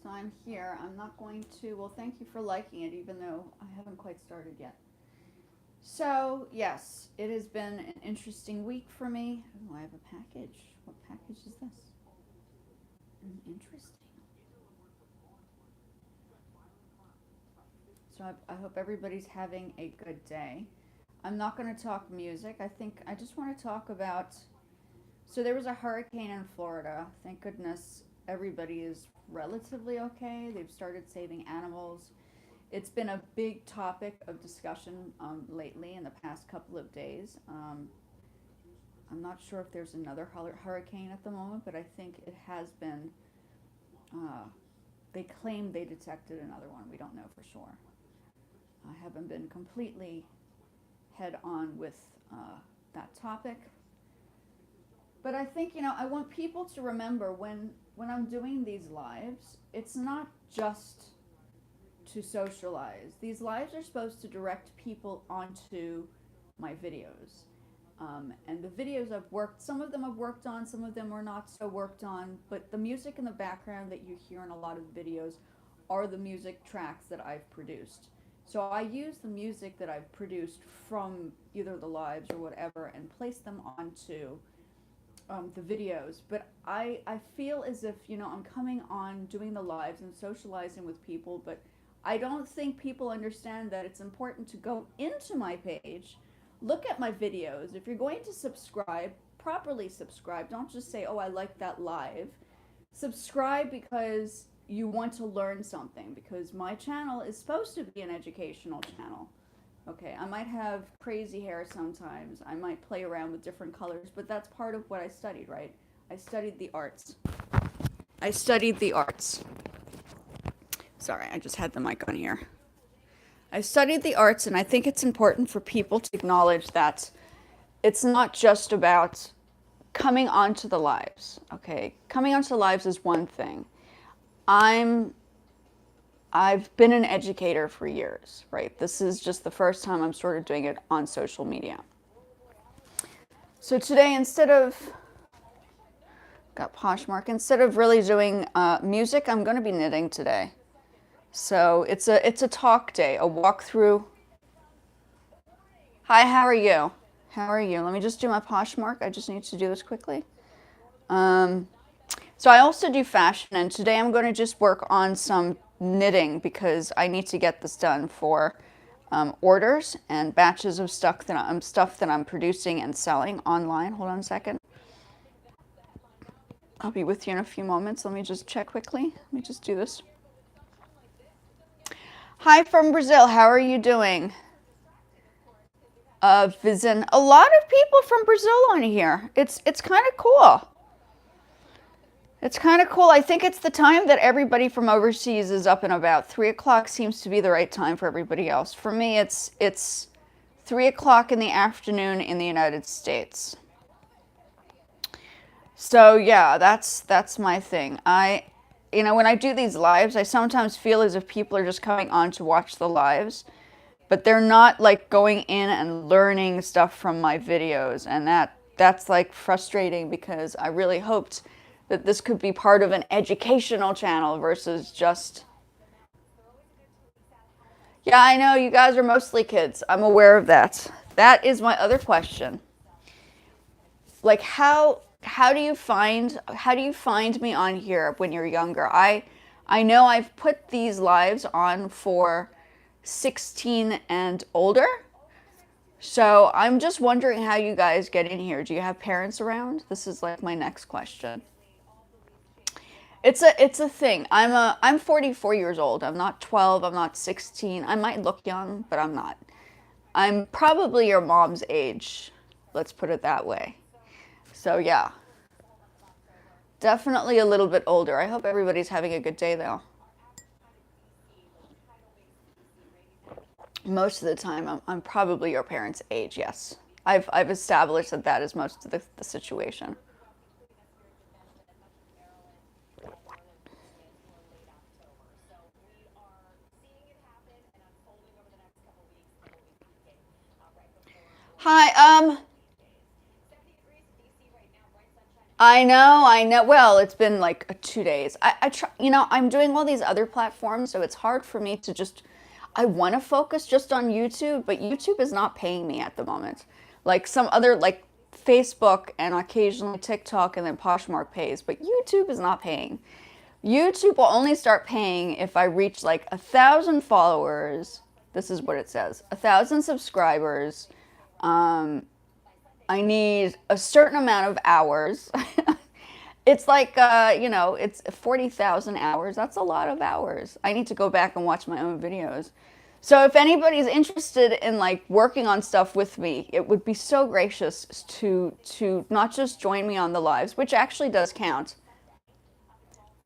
So I'm here. I'm not going to, well, thank you for liking it, even though I haven't quite started yet. So, yes, it has been an interesting week for me. Oh, I have a package. What package is this? Interesting. So I hope everybody's having a good day. I'm not going to talk music. I think I just want to talk about. So there was a hurricane in Florida. Thank goodness everybody is relatively okay. They've started saving animals. It's been a big topic of discussion lately in the past couple of days. I'm not sure if there's another hurricane at the moment, but I think it has been. Uh, they claim they detected another one. We don't know for sure. I haven't been completely head on with that topic. But I think, I want people to remember when I'm doing these lives, it's not just to socialize. These lives are supposed to direct people onto my videos. And the videos I've worked, some of them I've worked on, some of them are not so worked on, but the music in the background that you hear in a lot of videos are the music tracks that I've produced. So I use the music that I've produced from either the lives or whatever and place them onto the videos. But I feel as if, I'm coming on doing the lives and socializing with people, but I don't think people understand that it's important to go into my page, look at my videos. If you're going to subscribe, properly subscribe. Don't just say, oh, I like that live. Subscribe because you want to learn something, because my channel is supposed to be an educational channel. Okay, I might have crazy hair sometimes. I might play around with different colors, but that's part of what I studied, right? I studied the arts. I studied the arts. Sorry, I just had the mic on here. I studied the arts, and I think it's important for people to acknowledge that it's not just about coming onto the lives, okay? Coming onto the lives is one thing. I've been an educator for years, right? This is just the first time I'm sort of doing it on social media. So today, got Poshmark, instead of really doing music, I'm going to be knitting today. So it's a talk day, a walkthrough. Hi, how are you? How are you? Let me just do my Poshmark. I just need to do this quickly. So I also do fashion, and today I'm going to just work on some knitting because I need to get this done for orders and batches of stuff that I'm producing and selling online. Hold on a second. I'll be with you in a few moments. Let me just check quickly. Let me just do this. Hi from Brazil. How are you doing? Visin. A lot of people from Brazil on here. It's kind of cool. It's kind of cool. I think it's the time that everybody from overseas is up and about. 3 o'clock seems to be the right time for everybody else. For me, it's 3 o'clock in the afternoon in the United States. So yeah, that's my thing. When I do these lives, I sometimes feel as if people are just coming on to watch the lives, but they're not like going in and learning stuff from my videos, and that's like frustrating because I really hoped that this could be part of an educational channel versus just. Yeah, I know you guys are mostly kids. I'm aware of that. That is my other question. Like how do you find me on here when you're younger? I know I've put these lives on for 16 and older. So I'm just wondering how you guys get in here. Do you have parents around? This is like my next question. It's a thing. I'm 44 years old. I'm not 12. I'm not 16. I might look young, but I'm not. I'm probably your mom's age. Let's put it that way. So yeah, definitely a little bit older. I hope everybody's having a good day though. Most of the time, I'm probably your parents' age. Yes, I've established that is most of the situation. Hi, I know. Well, it's been like 2 days. I try, I'm doing all these other platforms, so it's hard for me to just, I want to focus just on YouTube, but YouTube is not paying me at the moment. Like some other, like Facebook and occasionally TikTok and then Poshmark pays, but YouTube is not paying. YouTube will only start paying if I reach like 1,000 followers. This is what it says, 1,000 subscribers. I need a certain amount of hours. It's like, it's 40,000 hours. That's a lot of hours. I need to go back and watch my own videos. So if anybody's interested in like working on stuff with me, it would be so gracious to not just join me on the lives, which actually does count.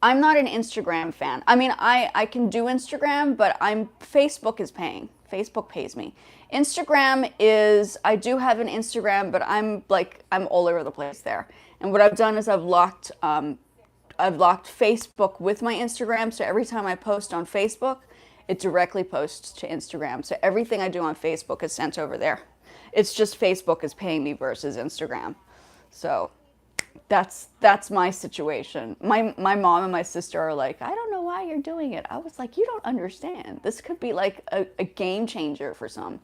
I'm not an Instagram fan. I mean, I can do Instagram, but Facebook is paying. Facebook pays me. Instagram is, I do have an Instagram, but I'm all over the place there. And what I've done is I've locked Facebook with my Instagram. So every time I post on Facebook, it directly posts to Instagram. So everything I do on Facebook is sent over there. It's just Facebook is paying me versus Instagram. So that's my situation. My mom and my sister are like, I don't know why you're doing it. I was like, you don't understand. This could be like a game changer for some.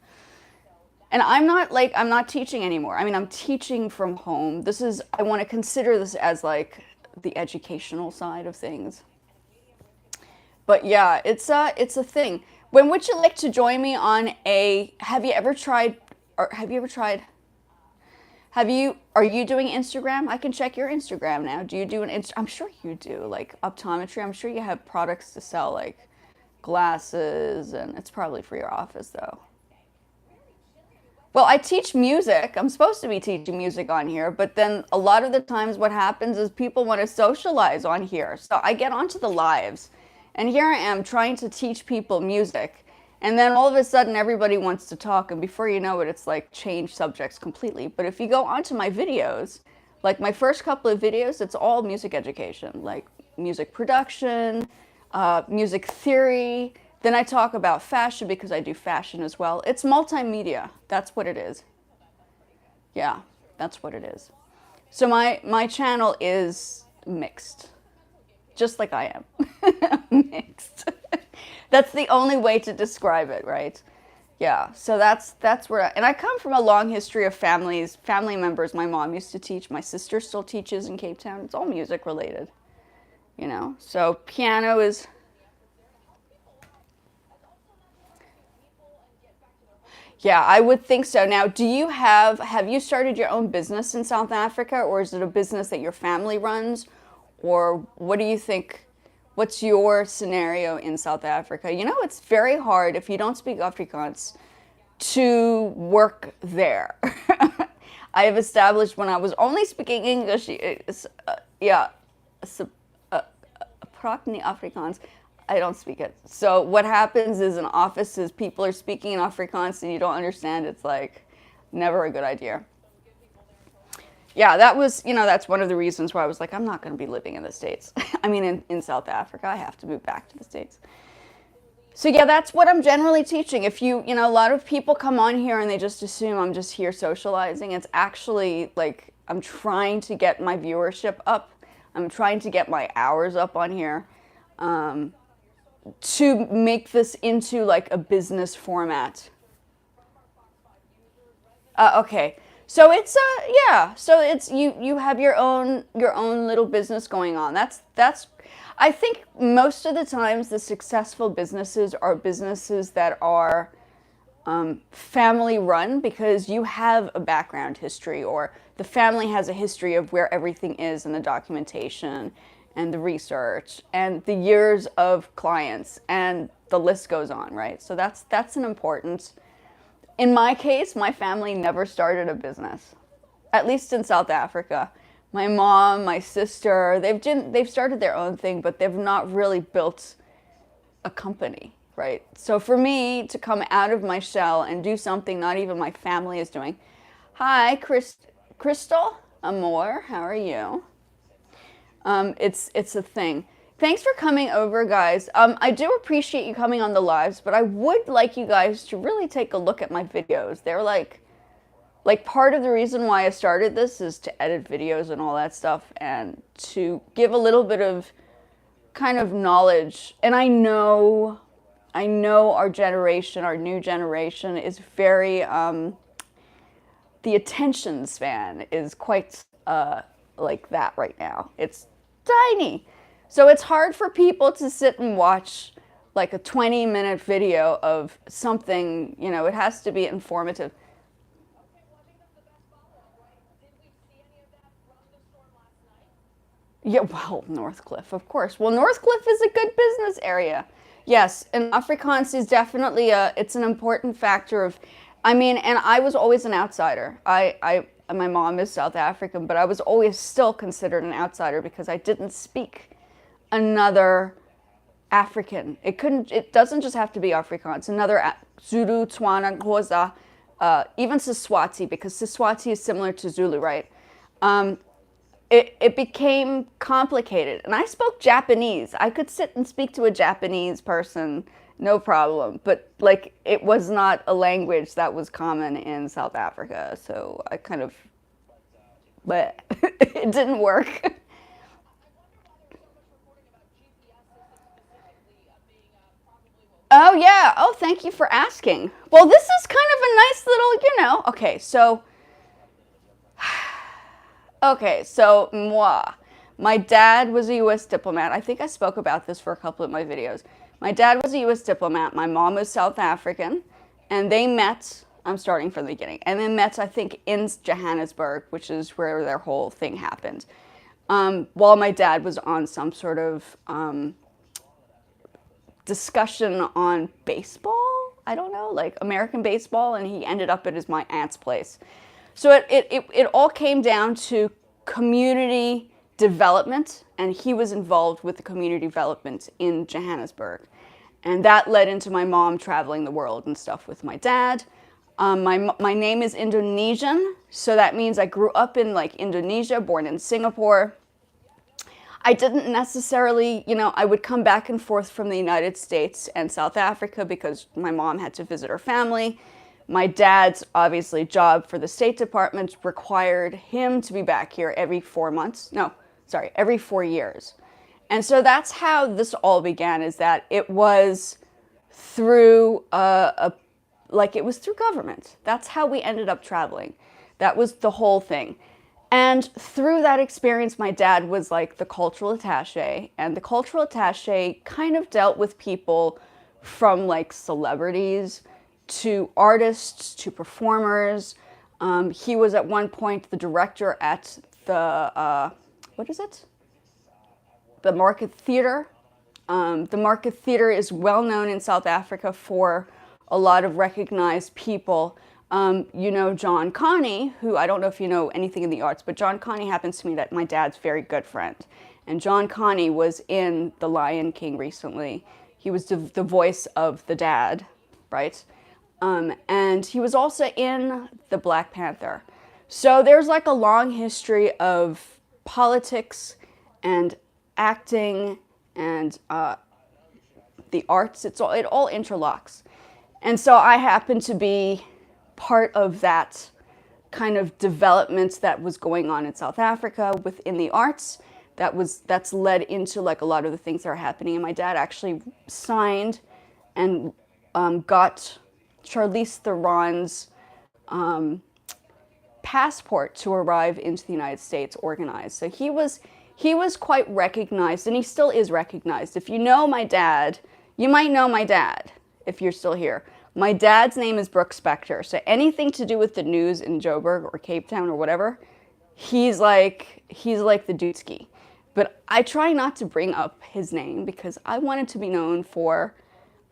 And I'm not teaching anymore. I mean, I'm teaching from home. I want to consider this as like the educational side of things. But yeah, it's a thing. When would you like to join me on have you ever tried, are you doing Instagram? I can check your Instagram now. Do you do I'm sure you do, like optometry. I'm sure you have products to sell, like glasses, and it's probably for your office though. Well, I teach music. I'm supposed to be teaching music on here, but then a lot of the times what happens is people want to socialize on here. So I get onto the lives, and here I am trying to teach people music. And then all of a sudden everybody wants to talk, and before you know it, it's like changed subjects completely. But if you go onto my videos, like my first couple of videos, it's all music education, like music production, music theory. Then I talk about fashion because I do fashion as well. It's multimedia. That's what it is. Yeah, that's what it is. So my channel is mixed, just like I am. Mixed. That's the only way to describe it, right? Yeah, so that's where and I come from a long history of family members. My mom used to teach, my sister still teaches in Cape Town. It's all music related, So piano is, yeah, I would think so. Now, have you started your own business in South Africa, or is it a business that your family runs? Or what do you think? What's your scenario in South Africa? It's very hard if you don't speak Afrikaans to work there. I have established when I was only speaking English, praat nie Afrikaans. I don't speak it. So what happens is in offices, people are speaking in Afrikaans and you don't understand. It's like never a good idea. Yeah, that was, that's one of the reasons why I was like, I'm not going to be living in the States. I mean, in South Africa, I have to move back to the States. So yeah, that's what I'm generally teaching. If a lot of people come on here and they just assume I'm just here socializing. It's actually like, I'm trying to get my viewership up. I'm trying to get my hours up on here. To make this into like a business format. Okay. So it's so it's you have your own little business going on. That's I think most of the times the successful businesses are businesses that are family run because you have a background history, or the family has a history of where everything is and the documentation and the research and the years of clients, and the list goes on, right? So that's an important. In my case, my family never started a business, at least in South Africa. My mom, my sister, they've started their own thing, but they've not really built a company, right? So for me to come out of my shell and do something not even my family is doing. Hi, Crystal, Amor, how are you? It's a thing. Thanks for coming over, guys. I do appreciate you coming on the lives, but I would like you guys to really take a look at my videos. They're like like part of the reason why I started this is to edit videos and all that stuff and to give a little bit of kind of knowledge. And I know our generation, our new generation is very, the attention span is quite like that right now. It's tiny. So it's hard for people to sit and watch like a 20-minute video of something, you know, it has to be informative. Yeah, well, Northcliffe, of course. Well, Northcliffe is a good business area. Yes, and Afrikaans is definitely it's an important factor of, I mean, and I was always an outsider. My mom is South African, but I was always still considered an outsider because I didn't speak another African. It doesn't just have to be Afrikaans. Another Zulu, Tswana, Xhosa, even Siswati, because Siswati is similar to Zulu, right? It became complicated. And I spoke Japanese. I could sit and speak to a Japanese person, no problem. But like, it was not a language that was common in South Africa. So I kind of, but it didn't work. Oh yeah. Oh, thank you for asking. Well, this is kind of a nice little, you know. Okay, so moi. My dad was a U.S. diplomat. I think I spoke about this for a couple of my videos. My dad was a U.S. diplomat. My mom was South African, and they met. I'm starting from the beginning, and they met, I think, in Johannesburg, which is where their whole thing happened. While my dad was on some sort of discussion on baseball, I don't know, like American baseball, and he ended up at my aunt's place. So it all came down to community development, and he was involved with the community development in Johannesburg. And that led into my mom traveling the world and stuff with my dad. My name is Indonesian, so that means I grew up in like Indonesia, born in Singapore. I didn't necessarily, you know, I would come back and forth from the United States and South Africa because my mom had to visit her family. My dad's, obviously, job for the State Department required him to be back here every 4 months. No, sorry, every 4 years. And so that's how this all began, is that it was through it was through government. That's how we ended up traveling. That was the whole thing. And through that experience, my dad was like the cultural attaché, and the cultural attaché kind of dealt with people from like celebrities to artists, to performers. He was at one point the director at the, what is it? The Market Theatre. The Market Theatre is well known in South Africa for a lot of recognized people. You know John Connie, who I don't know if you know anything in the arts, but John Connie happens to be my dad's very good friend. And John Connie was in The Lion King recently. He was the voice of the dad, right? And he was also in the Black Panther. So there's like a long history of politics and acting and the arts. It all interlocks. And so I happen to be part of that kind of development that was going on in South Africa within the arts. That's led into like a lot of the things that are happening. And my dad actually signed and got Charlize Theron's passport to arrive into the United States organized. So he was quite recognized, and he still is recognized. If you know my dad, you might know my dad if you're still here. My dad's name is Brooke Spector, so anything to do with the news in Joburg or Cape Town or whatever, he's like the dudeski. But I try not to bring up his name because I wanted to be known for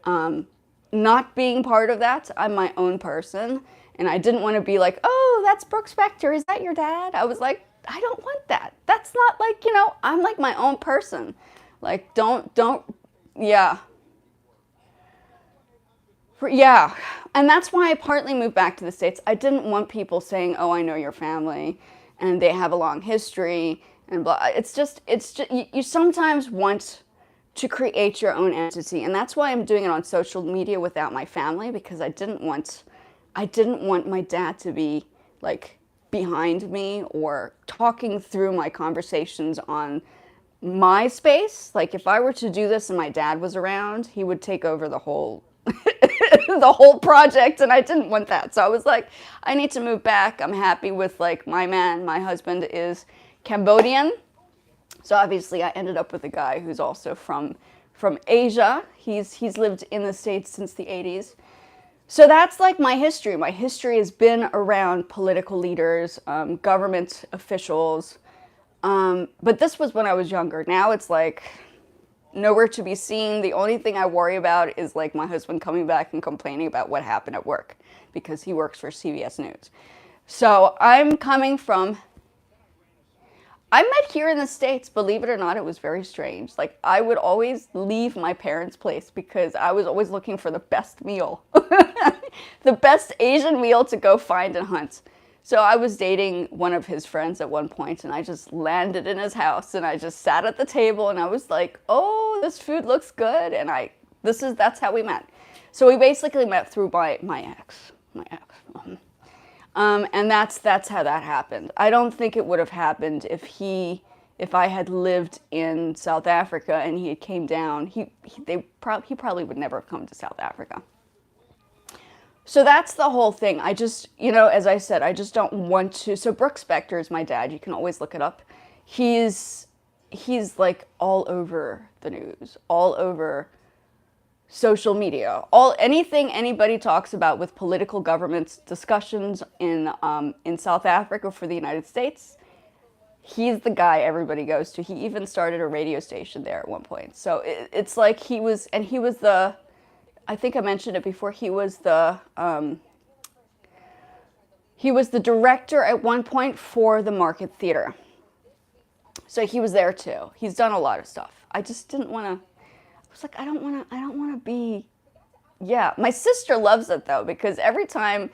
not being part of that. I'm my own person, and I didn't want to be like, oh, that's Brooke Spector, is that your dad? I was like, I don't want that. That's not like, you know, I'm like my own person. Like, don't, yeah. Yeah, and that's why I partly moved back to the States. I didn't want people saying, oh, I know your family, and they have a long history, and blah. It's just, you sometimes want to create your own entity, and that's why I'm doing it on social media without my family, because I didn't want my dad to be like behind me or talking through my conversations on my space. Like if I were to do this and my dad was around, he would take over the whole the whole project, and I didn't want that. So I was like, I need to move back. I'm happy with like my man. My husband is Cambodian. So obviously I ended up with a guy who's also from Asia. He's lived in the States since the 80s. So that's like my history. My history has been around political leaders, government officials. But this was when I was younger. Now it's like nowhere to be seen. The only thing I worry about is like my husband coming back and complaining about what happened at work because he works for CBS News. So I'm coming from, I met here in the States, believe it or not, it was very strange. Like I would always leave my parents' place because I was always looking for the best meal, the best Asian meal to go find and hunt. So I was dating one of his friends at one point, and I just landed in his house, and I just sat at the table, and I was like, "Oh, this food looks good," and that's how we met. So we basically met through my ex. And that's how that happened. I don't think it would have happened if I had lived in South Africa and he came down. He probably would never have come to South Africa. So that's the whole thing. I just, as I said, I just don't want to. So Brooks Spector is my dad. You can always look it up. He's like all over the news, all over social media, anything anybody talks about with political governments, discussions in South Africa for the United States. He's the guy everybody goes to. He even started a radio station there at one point. So it's like he was the, I think I mentioned it before, he was the director at one point for the Market Theater. So he was there too. He's done a lot of stuff. I just didn't want to, I was like, I don't want to be, yeah. My sister loves it though, because every time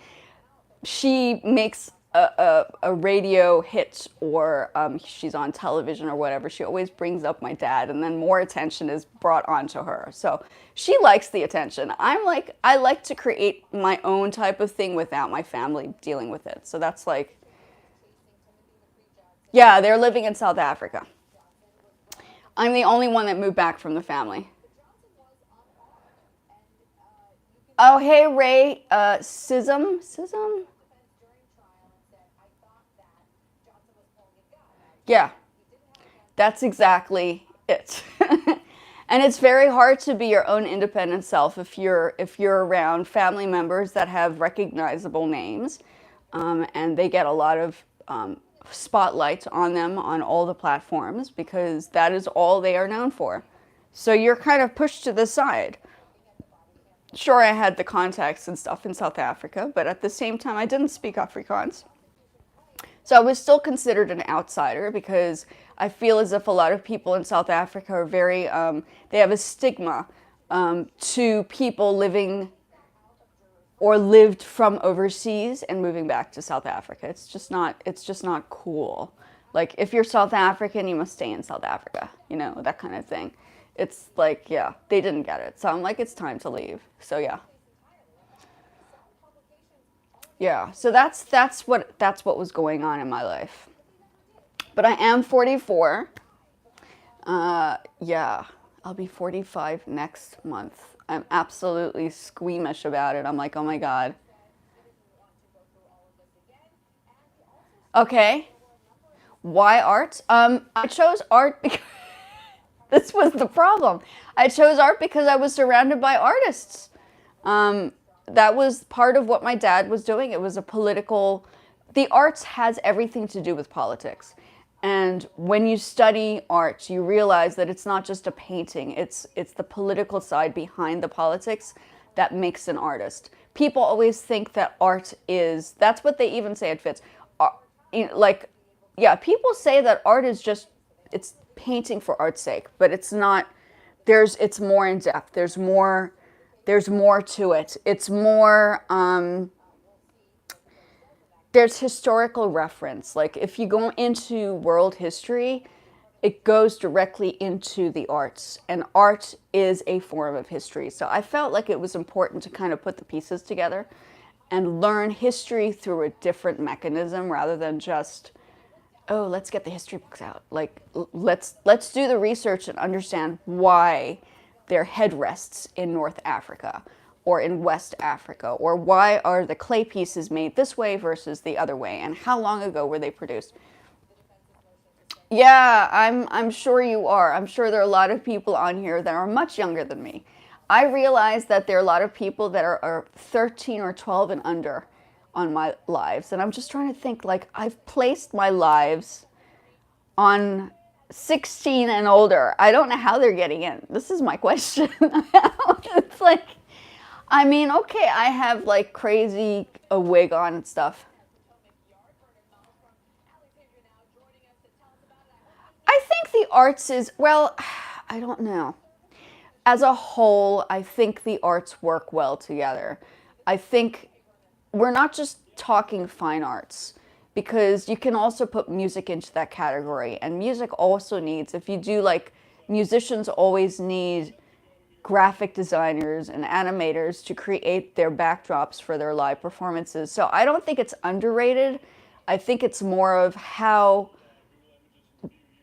she makes a radio hit or she's on television or whatever, she always brings up my dad, and then more attention is brought onto her. So she likes the attention. I like to create my own type of thing without my family dealing with it. So that's like, yeah, they're living in South Africa. I'm the only one that moved back from the family. Oh, hey, Ray, Sism? Yeah, that's exactly it. And it's very hard to be your own independent self if you're around family members that have recognizable names, and they get a lot of spotlight on them on all the platforms because that is all they are known for. So you're kind of pushed to the side. Sure, I had the contacts and stuff in South Africa, but at the same time, I didn't speak Afrikaans. So I was still considered an outsider because I feel as if a lot of people in South Africa are very, they have a stigma to people living or lived from overseas and moving back to South Africa. It's just not cool. Like if you're South African, you must stay in South Africa, that kind of thing. It's like, yeah, they didn't get it. So I'm like, it's time to leave. So yeah. Yeah, so that's what was going on in my life. But I am 44. Yeah, I'll be 45 next month. I'm absolutely squeamish about it. I'm like, oh my God. Okay. Why art? I chose art because this was the problem. I chose art because I was surrounded by artists. That was part of what my dad was doing. It was the arts has everything to do with politics. And when you study art, you realize that it's not just a painting. It's the political side behind the politics that makes an artist. People always think that art is, that's what they even say at Fitz. People say that art is just, it's painting for art's sake, but it's not, it's more in depth. There's more to it. It's more, there's historical reference. Like if you go into world history, it goes directly into the arts, and art is a form of history. So I felt like it was important to kind of put the pieces together. and learn history through a different mechanism rather than just, oh, let's get the history books out. Like, let's do the research and understand why there are headrests in North Africa or in West Africa, or why are the clay pieces made this way versus the other way, and how long ago were they produced. Yeah, I'm sure you are. I'm sure there are a lot of people on here that are much younger than me. I realize that there are a lot of people that are 13 or 12 and under on my lives, and I'm just trying to think, like, I've placed my lives on 16 and older. I don't know how they're getting in. This is my question. It's like, I mean, okay, I have like crazy a wig on and stuff. I think the arts is, well, I don't know. As a whole, I think the arts work well together. I think we're not just talking fine arts, because you can also put music into that category. And music also needs, if you do, like, musicians always need graphic designers and animators to create their backdrops for their live performances. So I don't think it's underrated. I think it's more of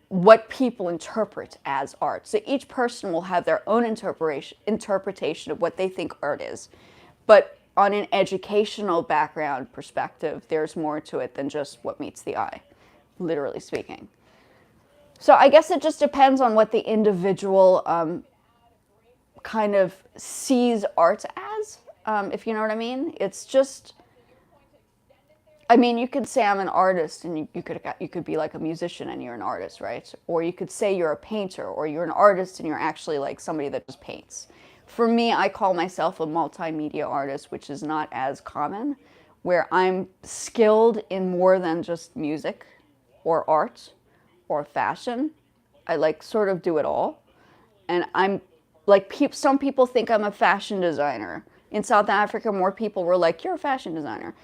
what people interpret as art. So each person will have their own interpretation of what they think art is. But on an educational background perspective, there's more to it than just what meets the eye, literally speaking. So I guess it just depends on what the individual kind of sees art as, if you know what I mean. It's just, I mean, you could say I'm an artist, and you could be like a musician and you're an artist, right? Or you could say you're a painter, or you're an artist and you're actually like somebody that just paints. For me, I call myself a multimedia artist, which is not as common, where I'm skilled in more than just music or art or fashion. I like sort of do it all. And I'm like, some people think I'm a fashion designer. In South Africa, more people were like, you're a fashion designer.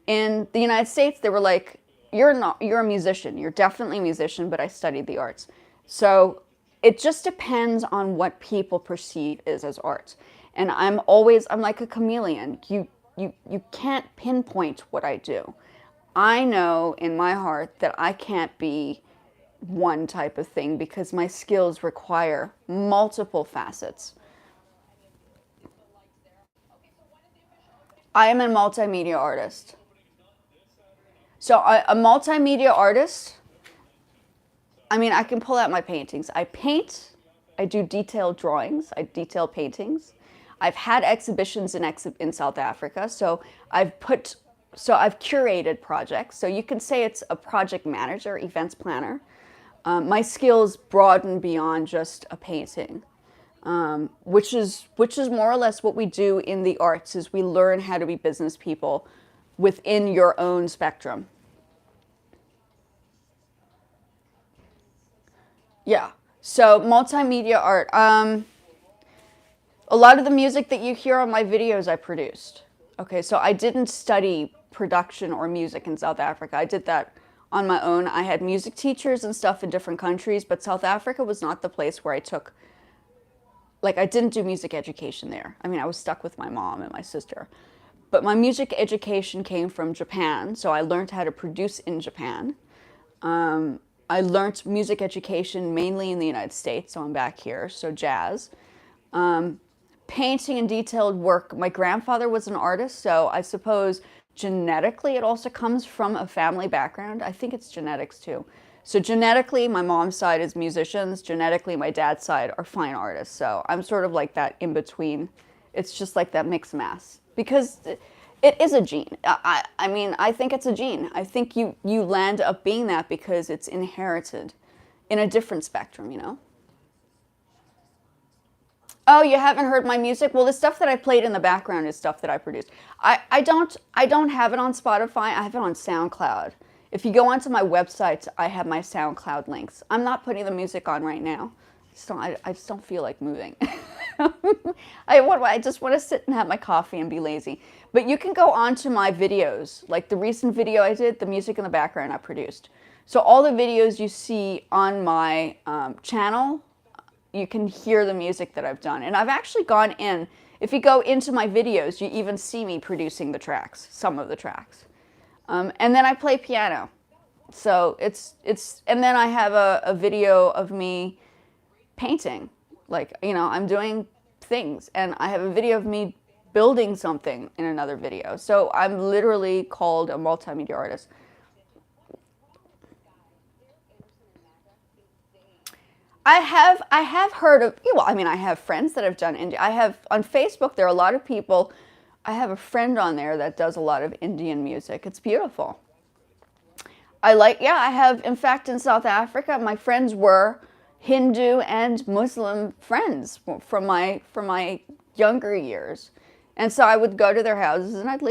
In the United States, they were like, you're a musician. You're definitely a musician, but I studied the arts. So it just depends on what people perceive as art. And I'm like a chameleon. You can't pinpoint what I do. I know in my heart that I can't be one type of thing because my skills require multiple facets. I am a multimedia artist. So a multimedia artist, I mean, I can pull out my paintings. I paint, I do detailed drawings, I detail paintings. I've had exhibitions in South Africa, so I've curated projects. So you can say it's a project manager, events planner. My skills broaden beyond just a painting, which is more or less what we do in the arts, is we learn how to be business people within your own spectrum. Yeah, so multimedia art. A lot of the music that you hear on my videos I produced. Okay, so I didn't study production or music in South Africa. I did that on my own. I had music teachers and stuff in different countries, but South Africa was not the place where I didn't do music education there. I mean, I was stuck with my mom and my sister. But my music education came from Japan, so I learned how to produce in Japan. I learned music education mainly in the United States, so I'm back here, so jazz. Painting and detailed work. My grandfather was an artist, so I suppose genetically it also comes from a family background. I think it's genetics too. So genetically, my mom's side is musicians. Genetically, my dad's side are fine artists. So I'm sort of like that in between. It's just like that mixed mass. Because it is a gene. I mean, I think it's a gene. I think you land up being that because it's inherited in a different spectrum, you know? Oh, you haven't heard my music? Well, the stuff that I played in the background is stuff that I produced. I don't have it on Spotify. I have it on SoundCloud. If you go onto my website, I have my SoundCloud links. I'm not putting the music on right now. I just don't feel like moving. I just want to sit and have my coffee and be lazy. But you can go onto my videos. Like the recent video I did, the music in the background I produced. So all the videos you see on my channel, you can hear the music that I've done. And I've actually gone in, if you go into my videos, you even see me producing the tracks, some of the tracks. And then I play piano. So and then I have a video of me painting. Like, you know, I'm doing things, and I have a video of me building something in another video. So I'm literally called a multimedia artist. I have heard of, well, I mean, I have friends that have done India. I have, on Facebook, there are a lot of people. I have a friend on there that does a lot of Indian music. It's beautiful. I have, in fact, in South Africa, my friends were Hindu and Muslim friends from my younger years. And so I would go to their houses and I'd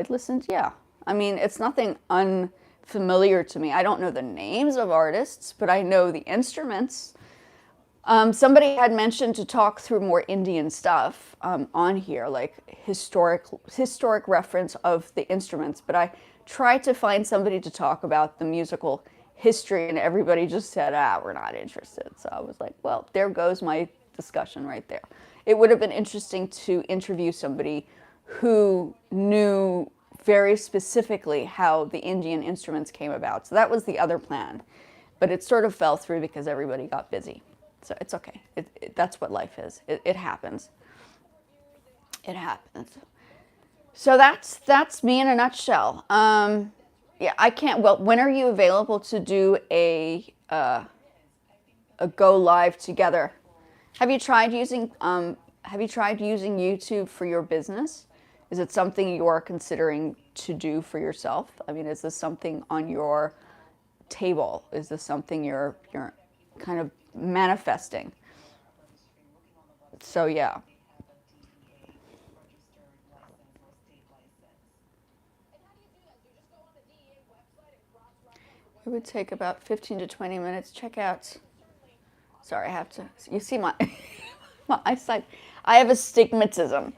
listen to, yeah. I mean, it's nothing unfamiliar to me. I don't know the names of artists, but I know the instruments. Somebody had mentioned to talk through more Indian stuff on here, like historic reference of the instruments, but I tried to find somebody to talk about the musical history, and everybody just said, we're not interested. So I was like, well, there goes my discussion right there. It would have been interesting to interview somebody who knew very specifically how the Indian instruments came about. So that was the other plan, but it sort of fell through because everybody got busy. So it's okay. That's what life is. It happens. It happens. So that's me in a nutshell. Yeah, I can't. Well, when are you available to do a go live together? Have you tried using YouTube for your business? Is it something you are considering to do for yourself? I mean, is this something on your table? Is this something you're kind of manifesting? So yeah. It would take about 15 to 20 minutes. Check out. Sorry, I have to. You see my my eyesight. I have astigmatism.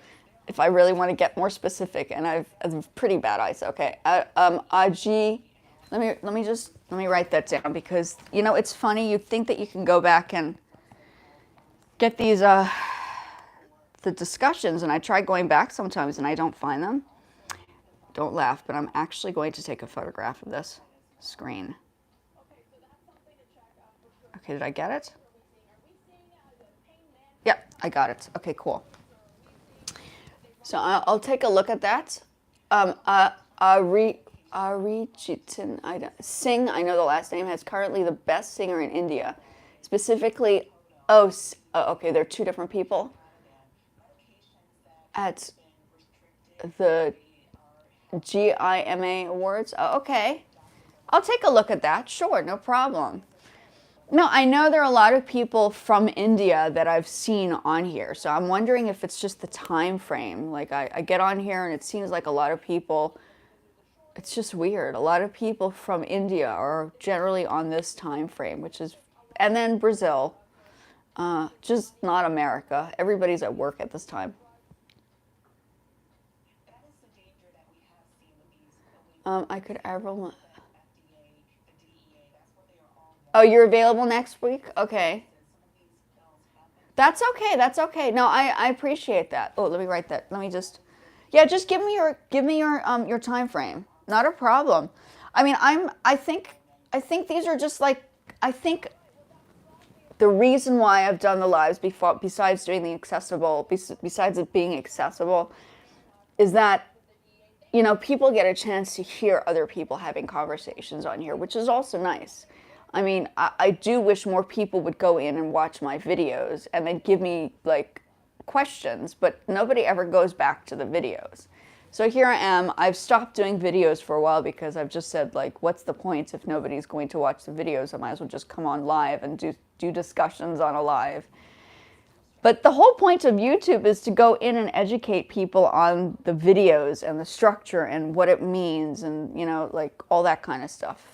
If I really want to get more specific, and I have pretty bad eyes. Okay. IG. Let me write that down, because you know it's funny. You'd think that you can go back and get these the discussions, and I try going back sometimes and I don't find them. Don't laugh, but I'm actually going to take a photograph of this screen. Okay, did I get it? Yeah, I got it. Okay, cool. So I'll take a look at that. Arijitan Singh, I know the last name, is currently the best singer in India. Specifically, okay, there are two different people at the GIMA Awards. Oh, okay. I'll take a look at that. Sure, no problem. No, I know there are a lot of people from India that I've seen on here. So I'm wondering if it's just the time frame. Like I get on here and it seems like a lot of people, it's just weird. A lot of people from India are generally on this time frame, which is, and then Brazil, just not America. Everybody's at work at this time. I could Avril. Oh, you're available next week? Okay. That's okay. That's okay. No, I appreciate that. Oh, let me write that. Let me just, yeah, just give me your time frame. Not a problem. I mean, I think these are just like, I think the reason why I've done the lives before, besides doing the accessible, besides it being accessible, is that, you know, people get a chance to hear other people having conversations on here, which is also nice. I mean, I do wish more people would go in and watch my videos and then give me, like, questions, but nobody ever goes back to the videos. So here I am. I've stopped doing videos for a while because I've just said, like, what's the point if nobody's going to watch the videos? I might as well just come on live and do discussions on a live. But the whole point of YouTube is to go in and educate people on the videos and the structure and what it means and, you know, like all that kind of stuff.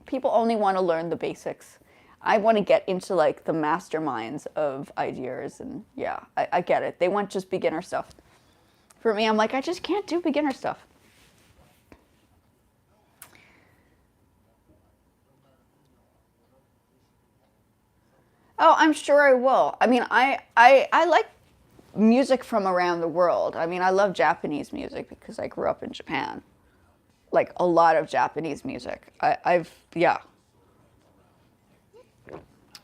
People only want to learn the basics. I want to get into like the masterminds of ideas, and yeah, I get it. They want just beginner stuff. For me, I'm like, I just can't do beginner stuff. Oh, I'm sure I will. I mean, I like music from around the world. I mean, I love Japanese music because I grew up in Japan. Like a lot of Japanese music. Yeah.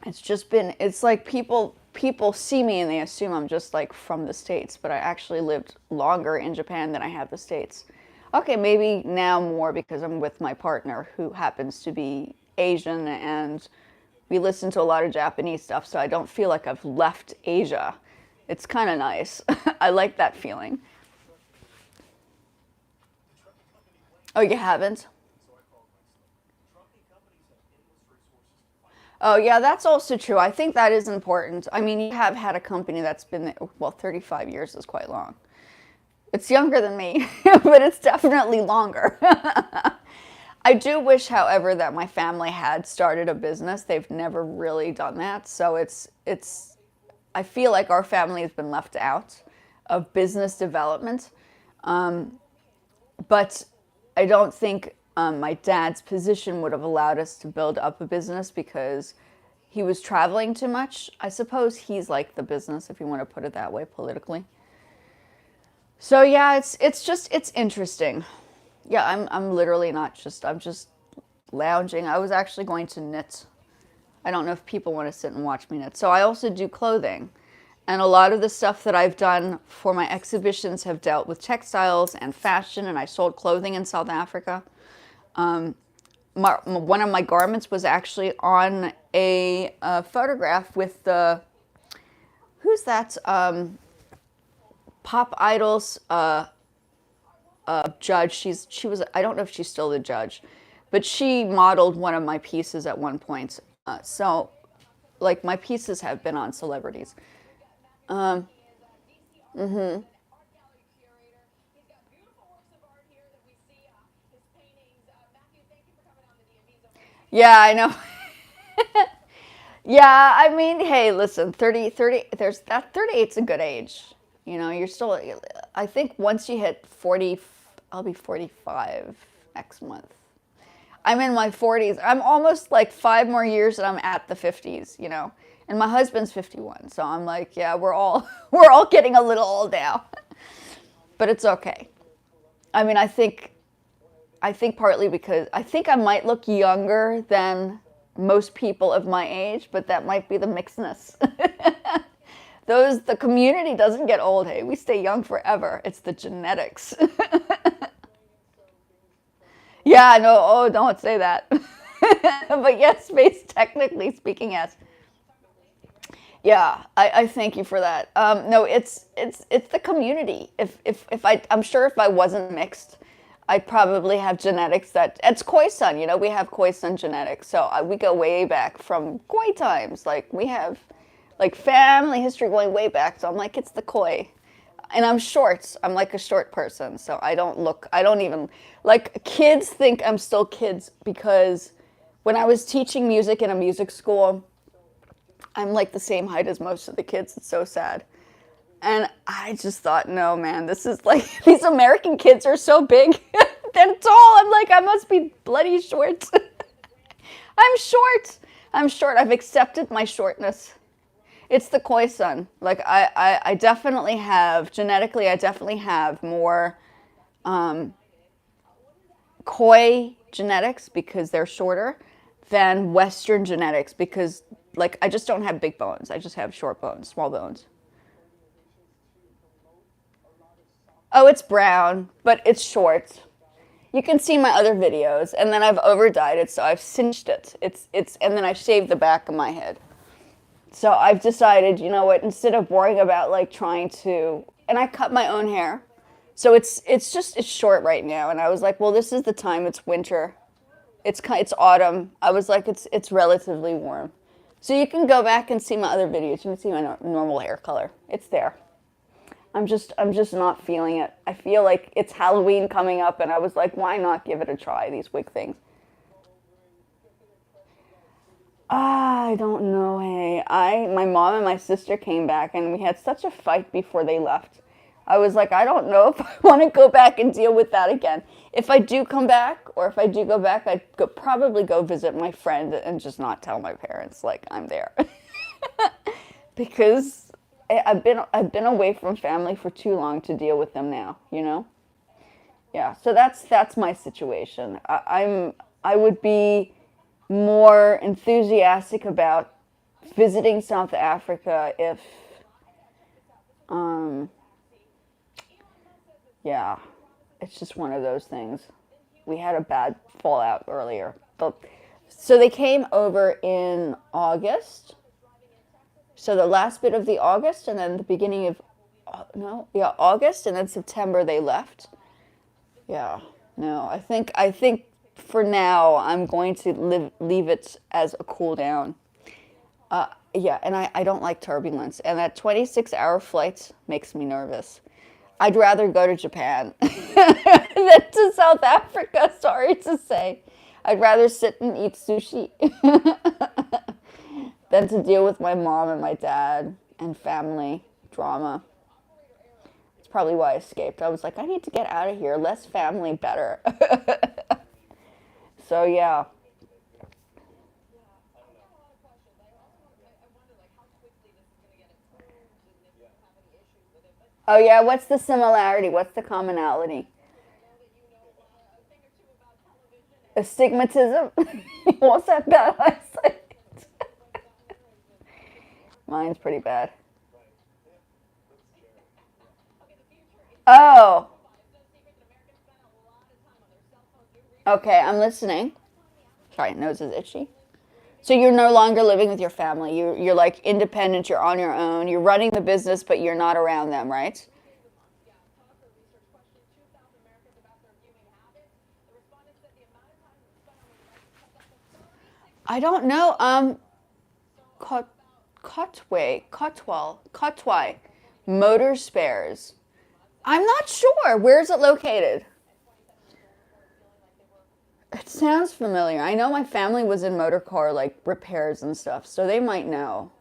It's just been, it's like people see me and they assume I'm just like from the States, but I actually lived longer in Japan than I have the States. Okay, maybe now more because I'm with my partner who happens to be Asian and we listen to a lot of Japanese stuff, so I don't feel like I've left Asia. It's kind of nice. I like that feeling. Oh, you haven't? Oh, yeah, that's also true. I think that is important. I mean, you have had a company that's been there, well, 35 years is quite long. It's younger than me, but it's definitely longer. I do wish, however, that my family had started a business. They've never really done that. So I feel like our family has been left out of business development. But I don't think my dad's position would have allowed us to build up a business because he was traveling too much. I suppose he's like the business, if you want to put it that way, politically. So yeah, it's interesting. Yeah, I'm literally not just I'm just lounging. I was actually going to knit. I don't know if people want to sit and watch me knit. So I also do clothing. And a lot of the stuff that I've done for my exhibitions have dealt with textiles and fashion, and I sold clothing in South Africa. One of my garments was actually on a photograph with the, who's that, Pop Idol's judge. She was, I don't know if she's still the judge, but she modeled one of my pieces at one point. So, like, my pieces have been on celebrities. Um, hmm Yeah, I know. Yeah, I mean, hey, listen, 30, there's that 38's a good age. You know, you're still, I think once you hit 40, I'll be 45 next month. I'm in my 40s. I'm almost like 5 more years and I'm at the 50s, you know. And my husband's 51, so I'm like, yeah, we're all we're all getting a little old now. But it's okay. I mean, I think partly because I think I might look younger than most people of my age, but that might be the mixedness. The community doesn't get old, hey. We stay young forever. It's the genetics. Yeah, no, oh, don't say that. But yes, space technically speaking, yes. Yeah, I thank you for that. No, it's the community. If I'm sure if I wasn't mixed, I'd probably have genetics that it's Khoisan. You know, we have Khoisan genetics, so we go way back from Khoi times. Like we have like family history going way back. So I'm like, it's the Khoi. And I'm short. I'm like a short person, so I don't look. I don't even like kids think I'm still kids because when I was teaching music in a music school, I'm like the same height as most of the kids. It's so sad. And I just thought, no, man, this is like these American kids are so big and tall. I'm like, I must be bloody short. I'm short. I'm short. I've accepted my shortness. It's the Khoisan. Like I definitely have genetically. I definitely have more Khoi genetics because they're shorter than Western genetics because like I just don't have big bones. I just have short bones, small bones. Oh, it's brown, but it's short. You can see my other videos, and then I've over dyed it, so I've cinched it. And then I've shaved the back of my head. So I've decided, you know what, instead of worrying about like trying to, and I cut my own hair. So it's short right now, and I was like, well, this is the time. It's winter. It's autumn. I was like, it's relatively warm. So you can go back and see my other videos. You can see my normal hair color. It's there. I'm just not feeling it. I feel like it's Halloween coming up, and I was like, why not give it a try? These wig things. I don't know. Hey, my mom and my sister came back, and we had such a fight before they left. I was like, I don't know if I want to go back and deal with that again. If I do come back, or if I do go back, probably go visit my friend and just not tell my parents like I'm there. because I've been away from family for too long to deal with them now, you know? Yeah, so that's my situation. I would be more enthusiastic about visiting South Africa if um yeah, it's just one of those things. We had a bad fallout earlier. So they came over in August. So the last bit of the August and then the beginning of no, yeah, August and then September they left. Yeah. No, I think for now I'm going to leave it as a cool down. Yeah, and I don't like turbulence. And that 26-hour flight makes me nervous. I'd rather go to Japan than to South Africa, sorry to say. I'd rather sit and eat sushi than to deal with my mom and my dad and family drama. It's probably why I escaped. I was like, I need to get out of here. Less family, better. So, yeah. Oh, yeah, what's the similarity? What's the commonality? Astigmatism? What's that bad eyesight? Mine's pretty bad. Oh, okay, I'm listening. Sorry, nose is itchy. So you're no longer living with your family. You're like independent. You're on your own. You're running the business, but you're not around them, right? I don't know. Cot, Cotway, Motor Spares. I'm not sure. Where's it located? It sounds familiar. I know my family was in motor car like repairs and stuff, so they might know.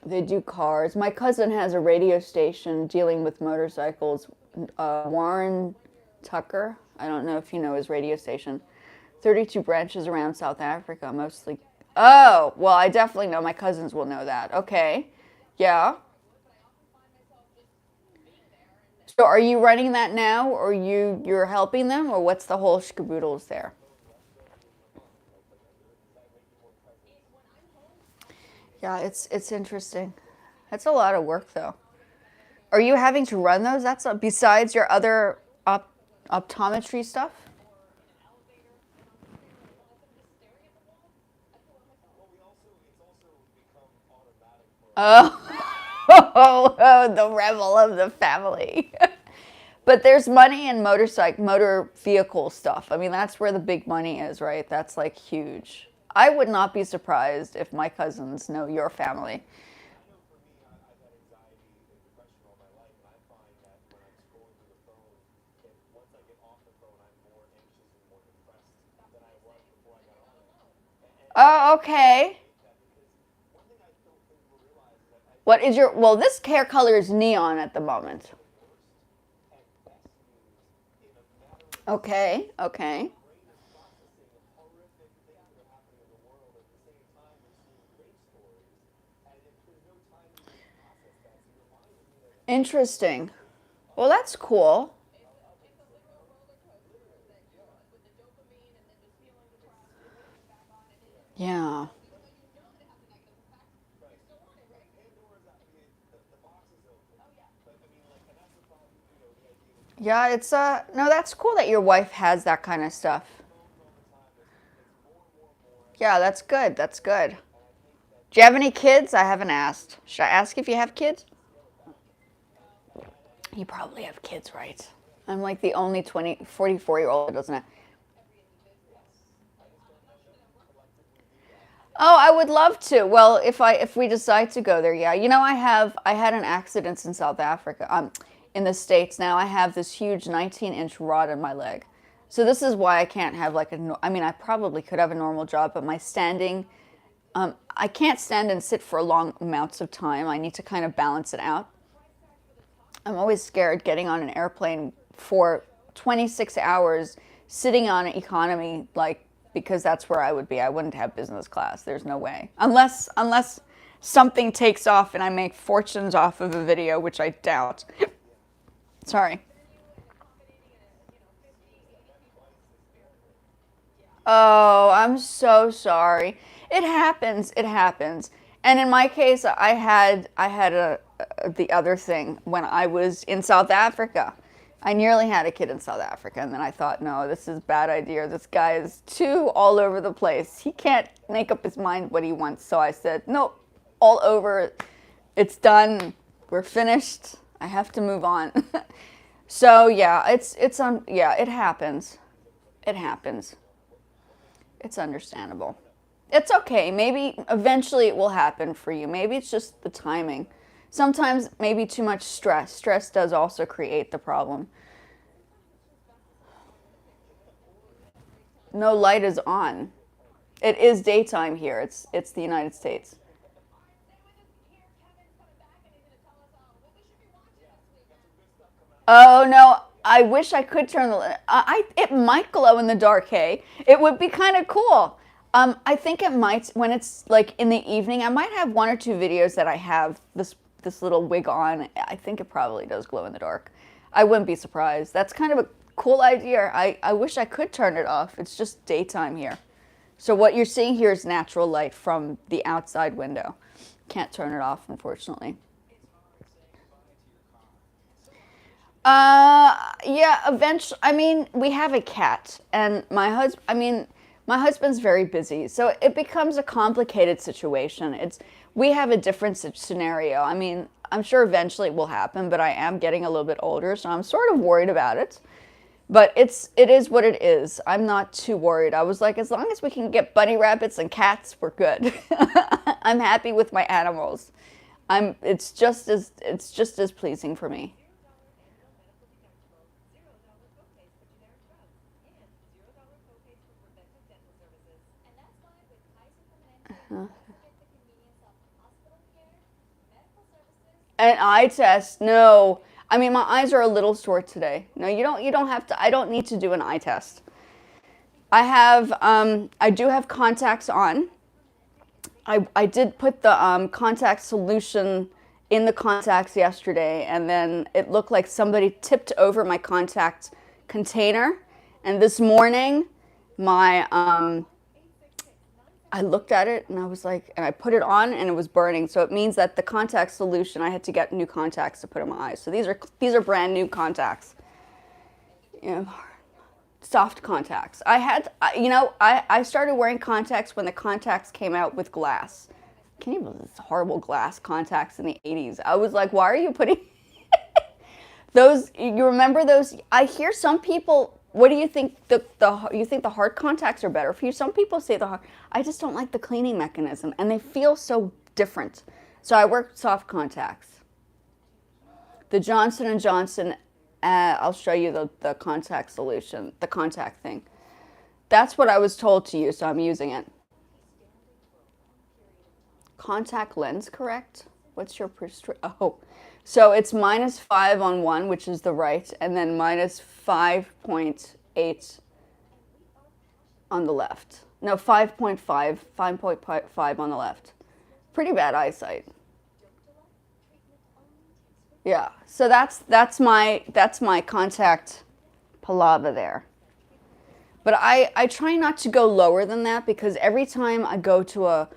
They do cars. My cousin has a radio station dealing with motorcycles. Warren Tucker. I don't know if you know his radio station. 32 branches around South Africa, mostly. Oh, well, I definitely know. My cousins will know that. Okay. Yeah. So are you running that now, or you're helping them, or what's the whole skaboodles there? Yeah, it's interesting. That's a lot of work, though. Are you having to run those? That's besides your other optometry stuff. Oh, oh, the rebel of the family. But there's money in motor vehicle stuff. I mean, that's where the big money is, right? That's like huge. I would not be surprised if my cousins know your family. Oh, okay. What is your, well, this hair color is neon at the moment. Okay, okay. Interesting. Well, that's cool. Yeah. Yeah, it's no, that's cool that your wife has that kind of stuff. Yeah, that's good. That's good. Do you have any kids? I haven't asked. Should I ask if you have kids? You probably have kids, right? I'm like the only 44-year-old that doesn't have. Oh, I would love to. Well, if we decide to go there, yeah. You know, I had an accident in South Africa. In the States now. I have this huge 19-inch rod in my leg. So this is why I can't have like I mean, I probably could have a normal job, but my standing, I can't stand and sit for long amounts of time. I need to kind of balance it out. I'm always scared getting on an airplane for 26 hours, sitting on an economy like because that's where I would be. I wouldn't have business class. There's no way. Unless something takes off and I make fortunes off of a video, which I doubt. Sorry. Oh, I'm so sorry. It happens. It happens. And in my case, I had the other thing when I was in South Africa. I nearly had a kid in South Africa, and then I thought, no, this is a bad idea. This guy is too all over the place. He can't make up his mind what he wants. So I said, nope, all over. It's done. We're finished. I have to move on. So yeah, it happens. It happens. It's understandable. It's okay. Maybe eventually it will happen for you. Maybe it's just the timing. Sometimes maybe too much stress. Stress does also create the problem. No light is on. It is daytime here. It's the United States. Oh no, I wish I could turn the. It might glow in the dark. Hey, it would be kind of cool. I think it might when it's like in the evening. I might have one or two videos that I have this little wig on. I think it probably does glow in the dark. I wouldn't be surprised. That's kind of a cool idea. I wish I could turn it off. It's just daytime here. So what you're seeing here is natural light from the outside window. Can't turn it off, unfortunately. Yeah, eventually, I mean, we have a cat, and my husband's very busy, so it becomes a complicated situation. We have a different scenario. I mean, I'm sure eventually it will happen, but I am getting a little bit older, so I'm sort of worried about it. But it is what it is. I'm not too worried. I was like, as long as we can get bunny rabbits and cats, we're good. I'm happy with my animals. It's just as pleasing for me. An eye test? No. I mean, my eyes are a little sore today. No, you don't have to. I don't need to do an eye test. I do have contacts on. I did put the contact solution in the contacts yesterday, and then it looked like somebody tipped over my contact container. And this morning, I looked at it and I was like, and I put it on and it was burning. So it means that the contact solution, I had to get new contacts to put in my eyes. So these are brand new contacts. You know, soft contacts. I started wearing contacts when the contacts came out with glass. Can you believe this horrible glass contacts in the 80s? I was like, why are you putting those? You remember those? I hear some people. What do you think? You think the hard contacts are better for you? Some people say the hard. I just don't like the cleaning mechanism, and they feel so different. So I wear soft contacts. The Johnson & Johnson. I'll show you the contact solution, the contact thing. That's what I was told to use, so I'm using it. Contact lens, correct? What's your oh. So it's -5 on one, which is the right, and then -5.8 on the left. No, 5.5 on the left. Pretty bad eyesight. Yeah, so that's my contact palava there. But I try not to go lower than that because every time I go to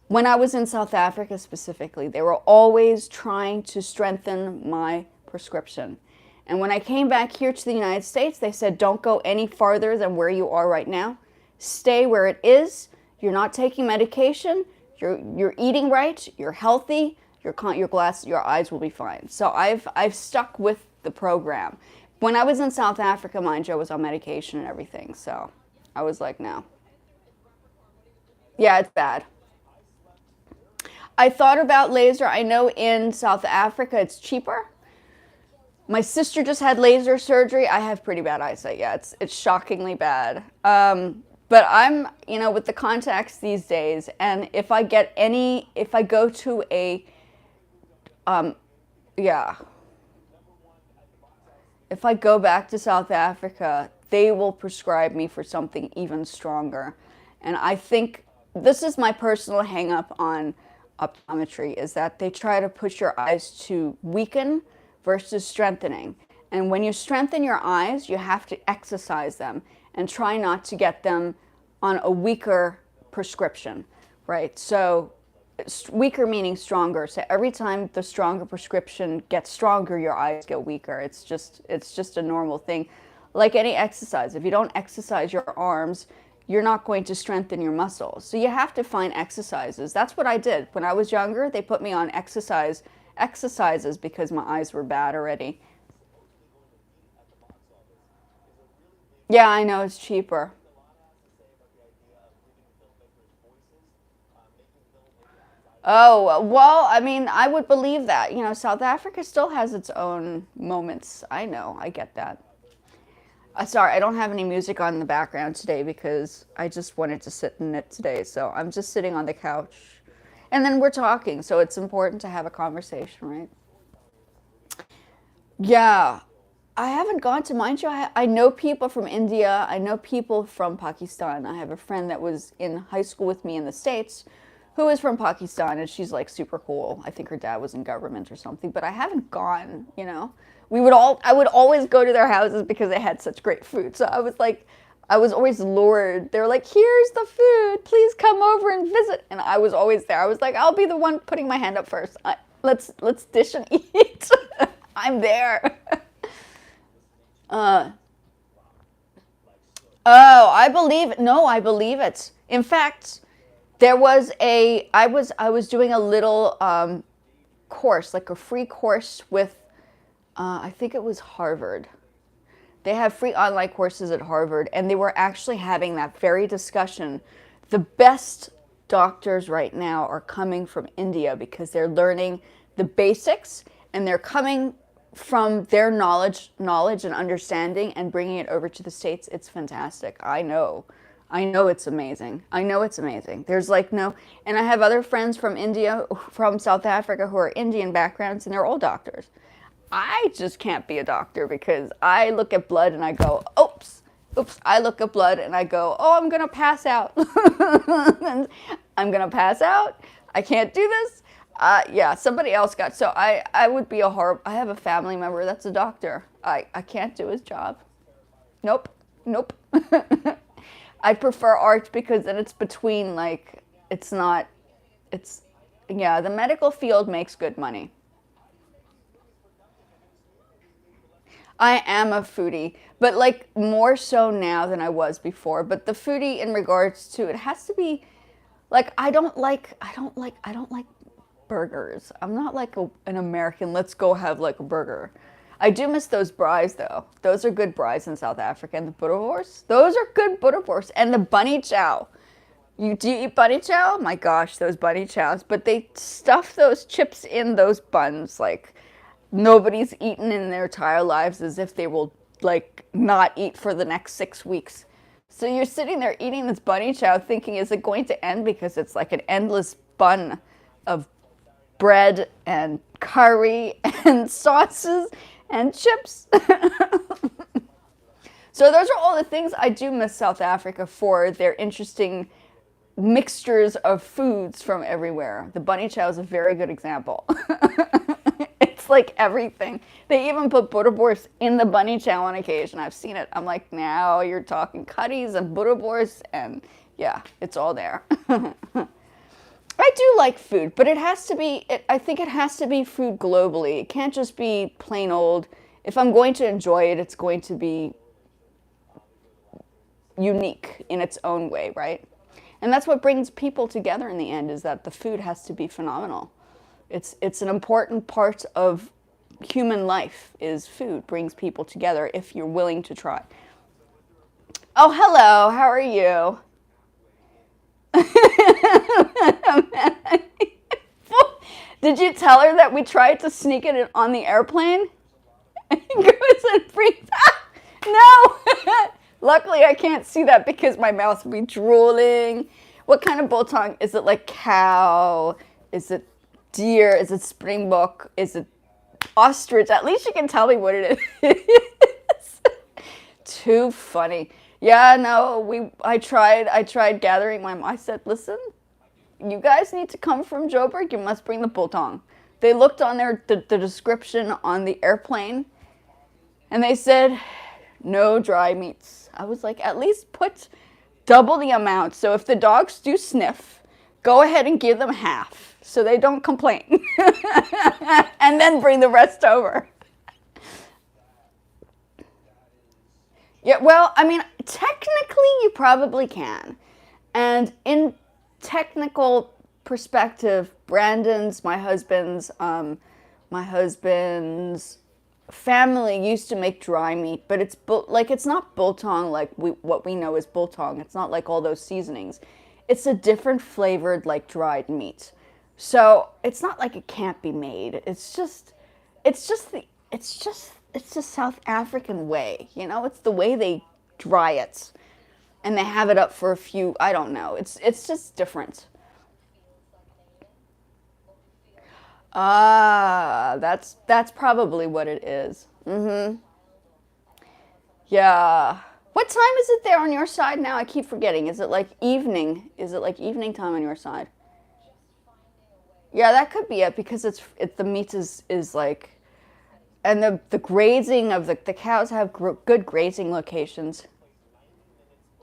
when I was in South Africa specifically, they were always trying to strengthen my prescription. And when I came back here to the United States, they said, don't go any farther than where you are right now. Stay where it is. You're not taking medication. You're eating right. You're healthy. Your eyes will be fine. So I've stuck with the program. When I was in South Africa, mind you, I was on medication and everything. So I was like, no. Yeah, it's bad. I thought about laser. I know in South Africa it's cheaper. My sister just had laser surgery. I have pretty bad eyesight. Yeah, it's shockingly bad. But I'm, with the contacts these days, and if I go to if I go back to South Africa, they will prescribe me for something even stronger. And I think this is my personal hang up on optometry, is that they try to push your eyes to weaken versus strengthening. And when you strengthen your eyes, you have to exercise them and try not to get them on a weaker prescription, right? So weaker meaning stronger. So every time the stronger prescription gets stronger, your eyes get weaker. It's just a normal thing. Like any exercise, if you don't exercise your arms, you're not going to strengthen your muscles. So you have to find exercises. That's what I did. When I was younger, they put me on exercises because my eyes were bad already. Yeah, I know, it's cheaper. Oh, well, I mean, I would believe that. You know, South Africa still has its own moments. I know, I get that. Sorry, I don't have any music on in the background today because I just wanted to sit in it today. So I'm just sitting on the couch. And then we're talking, so it's important to have a conversation, right? Yeah, I haven't gone to, mind you, I know people from India. I know people from Pakistan. I have a friend that was in high school with me in the States who is from Pakistan, and she's like super cool. I think her dad was in government or something, but I haven't gone, you know. I would always go to their houses because they had such great food. So I was like, I was always lured. They were like, here's the food, please come over and visit. And I was always there. I was like, I'll be the one putting my hand up first. Let's dish and eat. I'm there. Uh, oh, I believe it. No, I believe it. In fact, I was doing a little course, like a free course with, I think it was Harvard. They have free online courses at Harvard, and they were actually having that very discussion. The best doctors right now are coming from India because they're learning the basics, and they're coming from their knowledge and understanding and bringing it over to the States. It's fantastic. I know it's amazing. I know it's amazing. There's like no, and I have other friends from India, from South Africa, who are Indian backgrounds, and they're all doctors. I just can't be a doctor because I look at blood and I go, oops. I look at blood and I go, oh, I'm gonna pass out. And I'm gonna pass out. I can't do this. Yeah, somebody else got, so I would be I have a family member that's a doctor. I can't do his job. Nope. I prefer art because then it's between, like, yeah, the medical field makes good money. I am a foodie, but like more so now than I was before. But the foodie in regards to it has to be like I don't like burgers. I'm not like an American. Let's go have like a burger. I do miss those braais though. Those are good braais in South Africa, and the boerewors. Those are good boerewors, and the bunny chow. Do you eat bunny chow? My gosh, those bunny chows. But they stuff those chips in those buns like nobody's eaten in their entire lives, as if they will like not eat for the next 6 weeks. So you're sitting there eating this bunny chow thinking, is it going to end? Because it's like an endless bun of bread and curry and sauces and chips. So those are all the things I do miss South Africa for, their interesting mixtures of foods from everywhere. The bunny chow is a very good example. It's like everything. They even put boerewors in the bunny chow on occasion. I've seen it. I'm like, now you're talking cutties and boerewors, and yeah, it's all there. I do like food, but it has to be, I think it has to be food globally. It can't just be plain old. If I'm going to enjoy it, it's going to be unique in its own way, right? And that's what brings people together in the end, is that the food has to be phenomenal. It's an important part of human life, is food brings people together if you're willing to try. Oh, hello, how are you? Did you tell her that we tried to sneak it on the airplane? Goes and freaks. No! Luckily, I can't see that because my mouth would be drooling. What kind of biltong? Is it like cow? Is it deer? Is it springbok? Is it ostrich? At least you can tell me what it is. Too funny. Yeah, no, I tried gathering my, I said, listen, you guys need to come from Joburg, you must bring the biltong. They looked on the description on the airplane and they said, no dry meats. I was like, at least put double the amount. So if the dogs do sniff, go ahead and give them half so they don't complain. And then bring the rest over. Yeah, well, I mean, technically you probably can. And in technical perspective, my husband's family used to make dry meat, but it's not biltong like what we know as biltong. It's not like all those seasonings. It's a different flavored like dried meat. So it's not like it can't be made. It's the South African way, you know? It's the way they dry it. And they have it up for a few, I don't know. It's just different. Ah, that's probably what it is. Mm-hmm. Yeah. What time is it there on your side now? I keep forgetting. Is it like evening? Is it like evening time on your side? Yeah, that could be it because the meat is like, and the grazing of the cows have good grazing locations.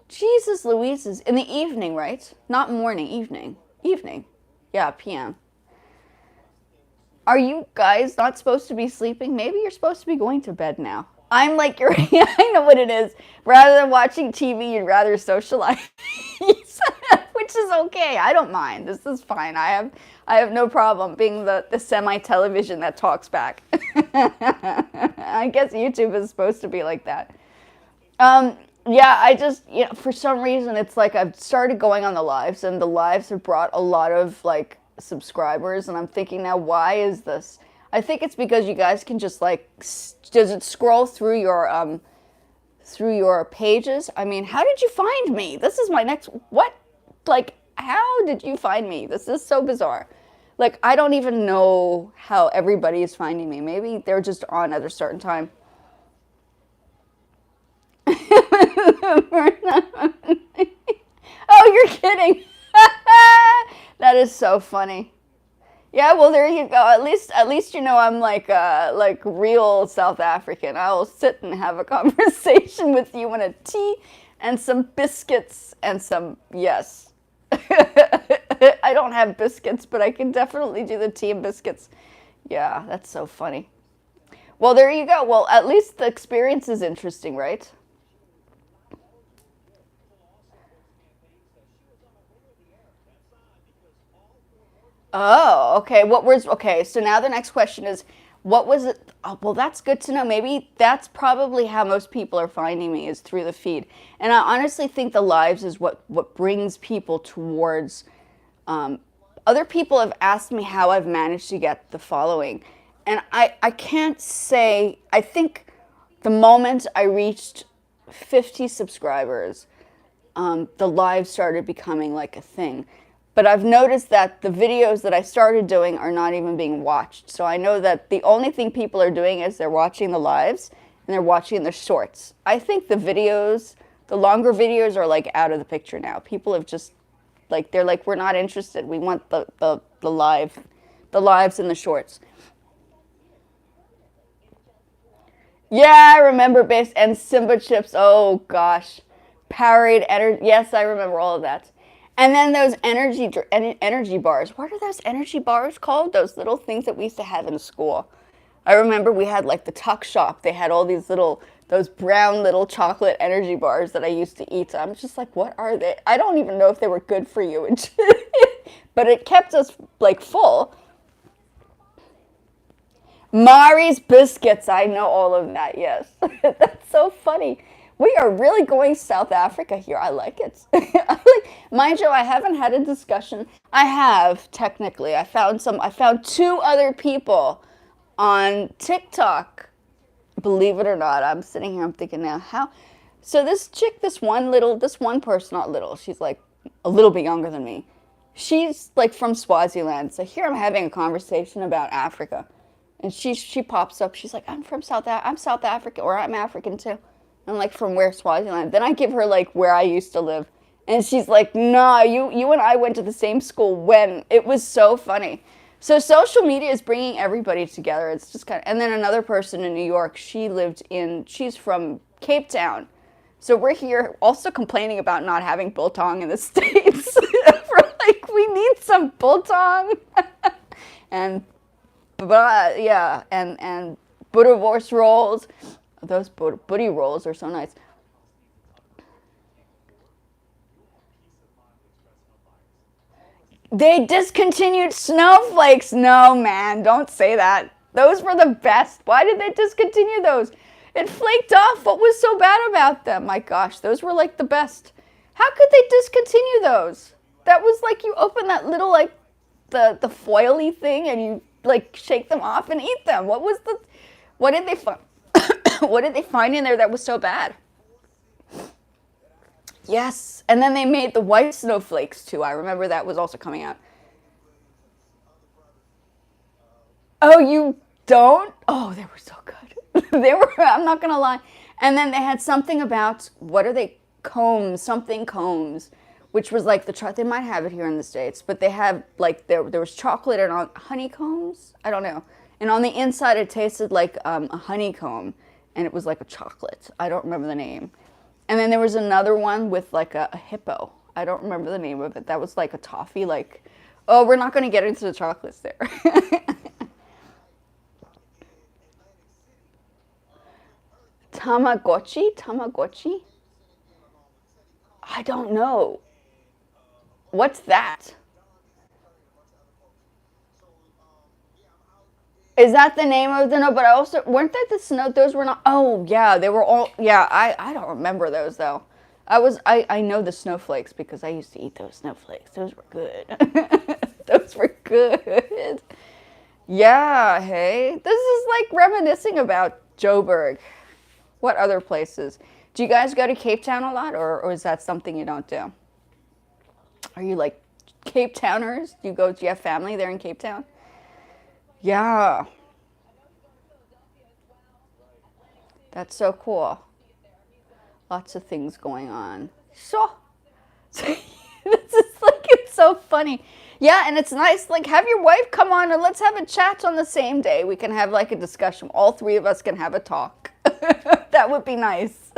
Jesus Louise is in the evening, right? Not morning, evening. Evening. Yeah, PM. Are you guys not supposed to be sleeping? Maybe you're supposed to be going to bed now. I'm like, I know what it is. Rather than watching TV, you'd rather socialize, which is okay. I don't mind. This is fine. I have no problem being the semi-television that talks back. I guess YouTube is supposed to be like that. Yeah, for some reason, it's like I've started going on the lives, and the lives have brought a lot of, like, subscribers, and I'm thinking now, why is this? I think it's because you guys can just, like, does it scroll through your pages? I mean, how did you find me? This is my next, what? Like, how did you find me? This is so bizarre. Like, I don't even know how everybody is finding me. Maybe they're just on at a certain time. Oh, you're kidding. That is so funny. Yeah, well, there you go. At least you know I'm like real South African. I'll sit and have a conversation with you and a tea and some biscuits and some, yes. I don't have biscuits, but I can definitely do the tea and biscuits. Yeah, that's so funny. Well, there you go. Well, at least the experience is interesting, right? Oh, okay. Okay, so now the next question is, what was it? Oh, well, that's good to know. Maybe that's probably how most people are finding me is through the feed. And I honestly think the lives is what brings people towards, other people have asked me how I've managed to get the following. And I can't say, I think the moment I reached 50 subscribers, the live started becoming like a thing. But I've noticed that the videos that I started doing are not even being watched. So I know that the only thing people are doing is they're watching the lives and they're watching the shorts. I think the longer videos are like out of the picture now. People have just, like, they're like, we're not interested. We want the lives and the shorts. Yeah, I remember base and Simba chips. Oh gosh. Powerade energy. Yes, I remember all of that. And then those energy bars. What are those energy bars called? Those little things that we used to have in school. I remember we had like the tuck shop. They had all those brown little chocolate energy bars that I used to eat. I'm just like, what are they? I don't even know if they were good for you. But it kept us like full. Mari's biscuits. I know all of that, yes. That's so funny. We are really going South Africa here. I like it. Mind you, I haven't had a discussion. I have, technically. I found two other people on TikTok. Believe it or not, I'm sitting here, I'm thinking now, how? So this chick, this one person, not little, she's like a little bit younger than me. She's like from Swaziland. So here I'm having a conversation about Africa. And she pops up, she's like, I'm South African, or I'm African too. I'm like, from where, Swaziland? Then I give her like where I used to live. And she's like, nah, you and I went to the same school when. It was so funny. So social media is bringing everybody together. It's just kind of, and then another person in New York, she's from Cape Town. So we're here also complaining about not having biltong in the States. We're like, we need some biltong. And, yeah, and Butterwurst rolls. Those booty rolls are so nice. They discontinued snowflakes. No, man, don't say that. Those were the best. Why did they discontinue those? It flaked off. What was so bad about them? My gosh, those were like the best. How could they discontinue those? That was like you open that little like the foily thing and you like shake them off and eat them. What did they find? What did they find in there that was so bad? Yes, and then they made the white snowflakes too. I remember that was also coming out. Oh, you don't? Oh, they were so good. They were, I'm not gonna lie. And then they had something about, what are they? Combs, something combs, which was like they might have it here in the States, but they have like, there was chocolate and on honeycombs? I don't know. And on the inside it tasted like a honeycomb, and it was like a chocolate. I don't remember the name. And then there was another one with like a hippo. I don't remember the name of it. That was like a toffee, like, oh, we're not going to get into the chocolates there. Tamagotchi? Tamagotchi? I don't know. What's that? Is that the name of the no? But I also weren't that the snow? Those were not. Oh yeah, they were all. Yeah, I don't remember those though. I know the snowflakes because I used to eat those snowflakes. Those were good. Those were good. Yeah. Hey, this is like reminiscing about Joburg. What other places? Do you guys go to Cape Town a lot, or is that something you don't do? Are you like Cape Towners? Do you have family there in Cape Town? Yeah. That's so cool. Lots of things going on. So, this is like, it's so funny. Yeah, and it's nice, like, have your wife come on and let's have a chat on the same day. We can have like a discussion. All three of us can have a talk. That would be nice.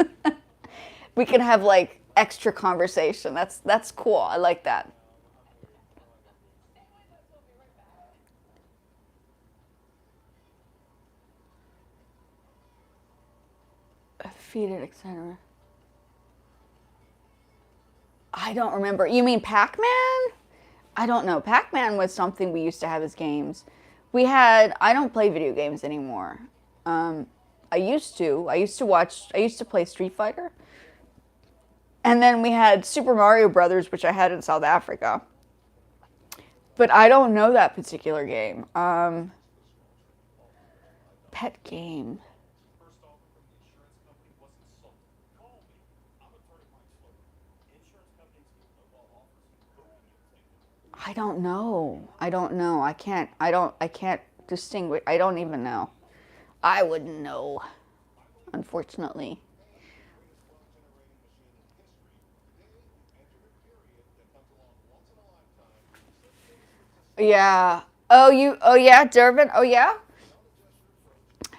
We can have like extra conversation. That's cool. I like that. Feed it, etc. I don't remember. You mean Pac-Man? I don't know. Pac-Man was something we used to have as games. I don't play video games anymore. I used to. I used to play Street Fighter. And then we had Super Mario Brothers, which I had in South Africa. But I don't know that particular game. Pet game. I don't know. I don't know. I can't distinguish. I don't even know. I wouldn't know, unfortunately. Yeah. Oh yeah, Durban. Oh yeah.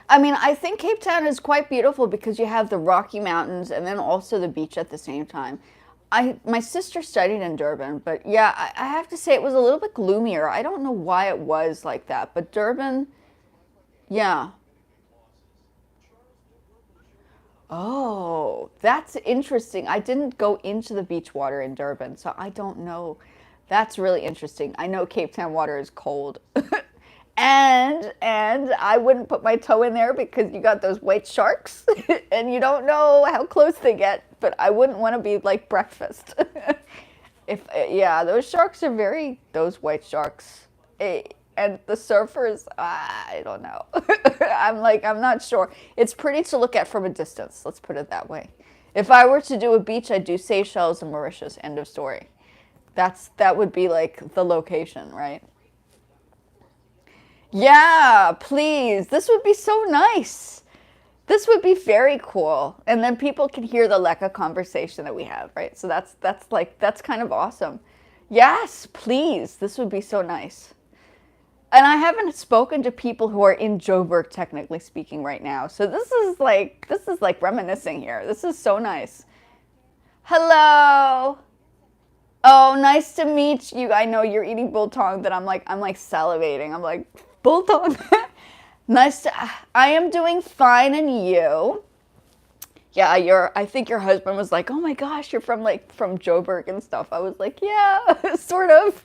I mean, I think Cape Town is quite beautiful because you have the Rocky Mountains and then also the beach at the same time. My sister studied in Durban, but yeah, I have to say it was a little bit gloomier. I don't know why it was like that, but Durban, yeah. Oh, that's interesting. I didn't go into the beach water in Durban, so I don't know. That's really interesting. I know Cape Town water is cold. And I wouldn't put my toe in there because you got those white sharks and you don't know how close they get, but I wouldn't want to be like breakfast. If yeah, those white sharks. And the surfers, I don't know. I'm not sure. It's pretty to look at from a distance, let's put it that way. If I were to do a beach, I'd do Seychelles and Mauritius, end of story. That would be like the location, right? Yeah, please. This would be so nice. This would be very cool. And then people can hear the Lekka conversation that we have, right? So that's kind of awesome. Yes, please. This would be so nice. And I haven't spoken to people who are in Joburg, technically speaking, right now. So this is like reminiscing here. This is so nice. Hello. Oh, nice to meet you. I know you're eating biltong, but I'm like salivating. I'm like, biltong. I am doing fine, and you? Yeah, I think your husband was like, oh my gosh, you're from Joburg and stuff. I was like, yeah, sort of.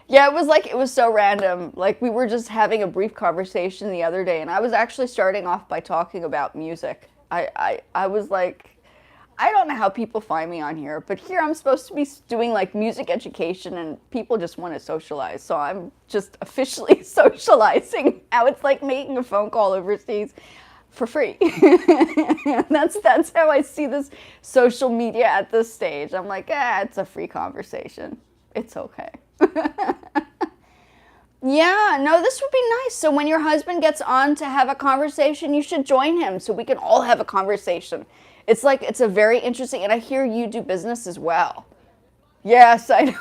Yeah, it was so random. Like we were just having a brief conversation the other day, and I was actually starting off by talking about music. I was like, I don't know how people find me on here, but here I'm supposed to be doing like music education, and people just want to socialize. So I'm just officially socializing. Now it's like making a phone call overseas for free. That's how I see this social media at this stage. I'm like, it's a free conversation. It's okay. Yeah, no, this would be nice. So when your husband gets on to have a conversation, you should join him so we can all have a conversation. It's a very interesting, and I hear you do business as well. Yes, I know.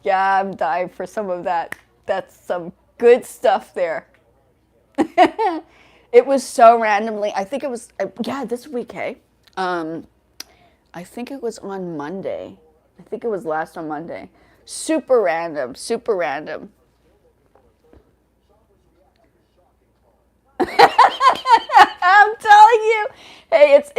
Yeah, I'm dying for some of that. That's some good stuff there. It was so randomly. I think it was, yeah, this week, hey. I think it was on Monday. I think it was last on Monday. Super random, super random. I'm telling you, hey, it's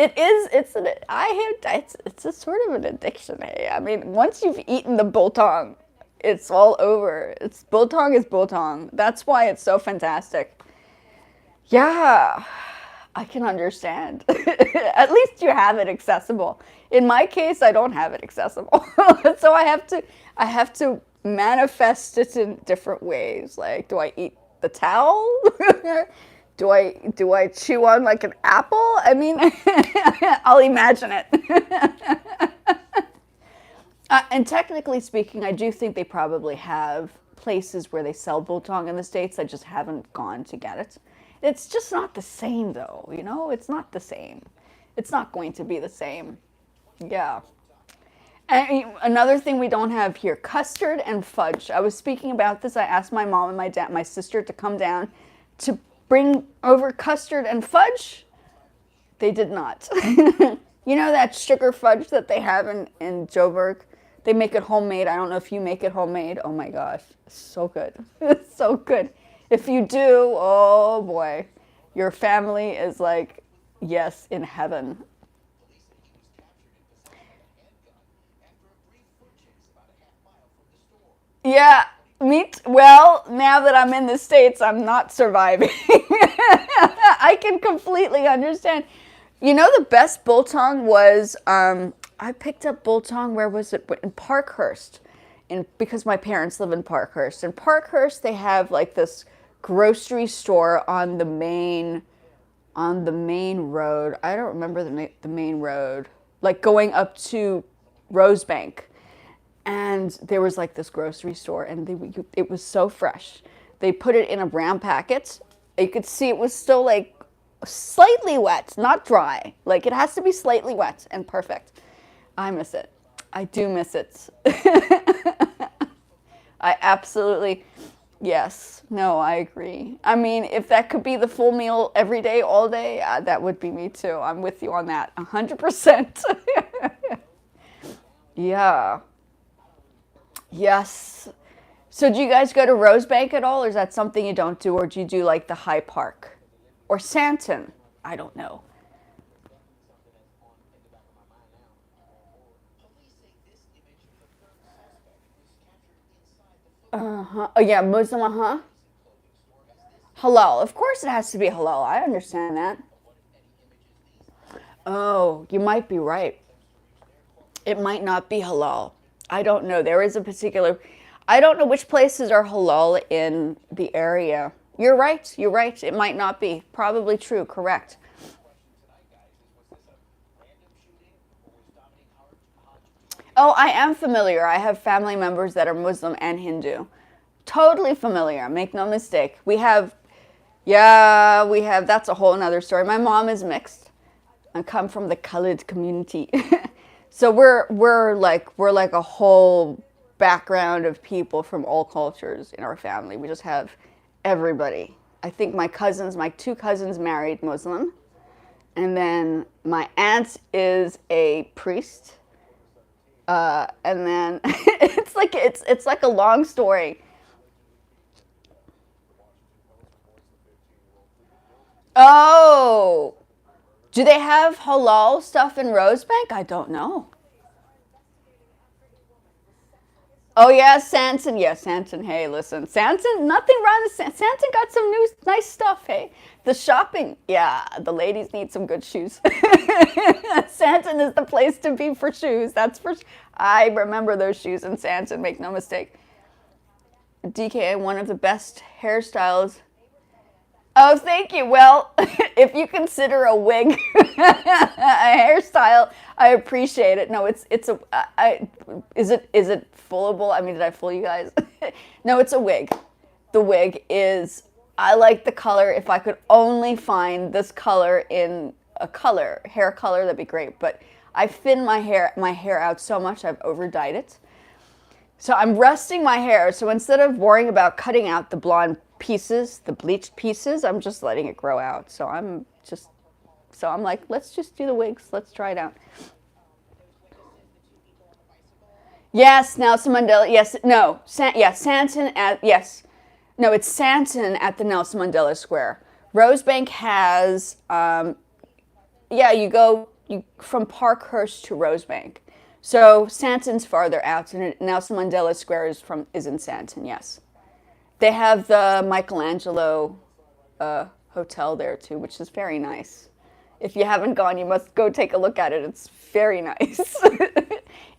a sort of an addiction. Hey, I mean, once you've eaten the biltong, it's all over. Biltong is biltong. That's why it's so fantastic. Yeah, I can understand. At least you have it accessible. In my case, I don't have it accessible, so I have to manifest it in different ways. Like, do I eat the towel? Do I chew on like an apple? I mean, I'll imagine it. And technically speaking, I do think they probably have places where they sell biltong in the States. I just haven't gone to get it. It's just not the same, though. You know, it's not the same. It's not going to be the same. Yeah. And another thing we don't have here, custard and fudge. I was speaking about this. I asked my mom and my dad, my sister, to come down to bring over custard and fudge. They did not. You know that sugar fudge that they have in Joburg? They make it homemade. I don't know if you make it homemade. Oh my gosh, so good. It's so good. If you do, oh boy, your family is like, yes, in heaven. Yeah, well, now that I'm in the States, I'm not surviving. I can completely understand. You know, the best biltong was, I picked up biltong, where was it? In Parkhurst, because my parents live in Parkhurst. In Parkhurst, they have like this grocery store on the main road. I don't remember the main road, like going up to Rosebank. And there was like this grocery store, and it was so fresh. They put it in a brown packet. You could see it was still like slightly wet, not dry. Like it has to be slightly wet and perfect. I miss it. I do miss it. I absolutely, yes. No, I agree. I mean, if that could be the full meal every day, all day, that would be me too. I'm with you on that, 100%. Yeah. Yes. So do you guys go to Rosebank at all, or is that something you don't do, or do you do like the High Park? Or Santon? I don't know. Uh-huh. Oh yeah, Muslim, uh-huh. Halal. Of course it has to be halal. I understand that. Oh, you might be right. It might not be halal. I don't know. There is a particular, I don't know which places are halal in the area. You're right. You're right. It might not be. Probably true. Correct. Oh, I am familiar. I have family members that are Muslim and Hindu. Totally familiar. Make no mistake. We have Yeah, we have. That's a whole nother story. My mom is mixed. I come from the colored community, so we're like a whole background of people from all cultures in our family. We just have everybody. I think my two cousins married Muslim, and then my aunt is a priest, and then it's like a long story. Oh, do they have halal stuff in Rosebank? I don't know. Oh yeah, Sanson. Yeah, Sanson. Hey, listen, Sanson. Nothing wrong with Sanson. Got some new nice stuff. Hey, the shopping. Yeah, the ladies need some good shoes. Sanson is the place to be for shoes. That's for. I remember those shoes in Sanson. Make no mistake. DK, one of the best hairstyles. Oh, thank you. Well, if you consider a wig a hairstyle, I appreciate it. No, it's a. Is it foolable? I mean, did I fool you guys? No, it's a wig. The wig is. I like the color. If I could only find this color in a color, hair color, that'd be great. But I thin my hair out so much, I've over dyed it. So I'm resting my hair. So instead of worrying about cutting out the blonde pieces, the bleached pieces, I'm just letting it grow out. So I'm like, let's just do the wigs. Let's try it out. Yes, Nelson Mandela. Yes, no, Santon at yes, no, it's Santon at the Nelson Mandela Square. Rosebank has yeah, you from Parkhurst to Rosebank. So Santon's farther out, and Nelson Mandela Square is in Santon. Yes, they have the Michelangelo hotel there too, which is very nice. If you haven't gone, you must go take a look at it. It's very nice.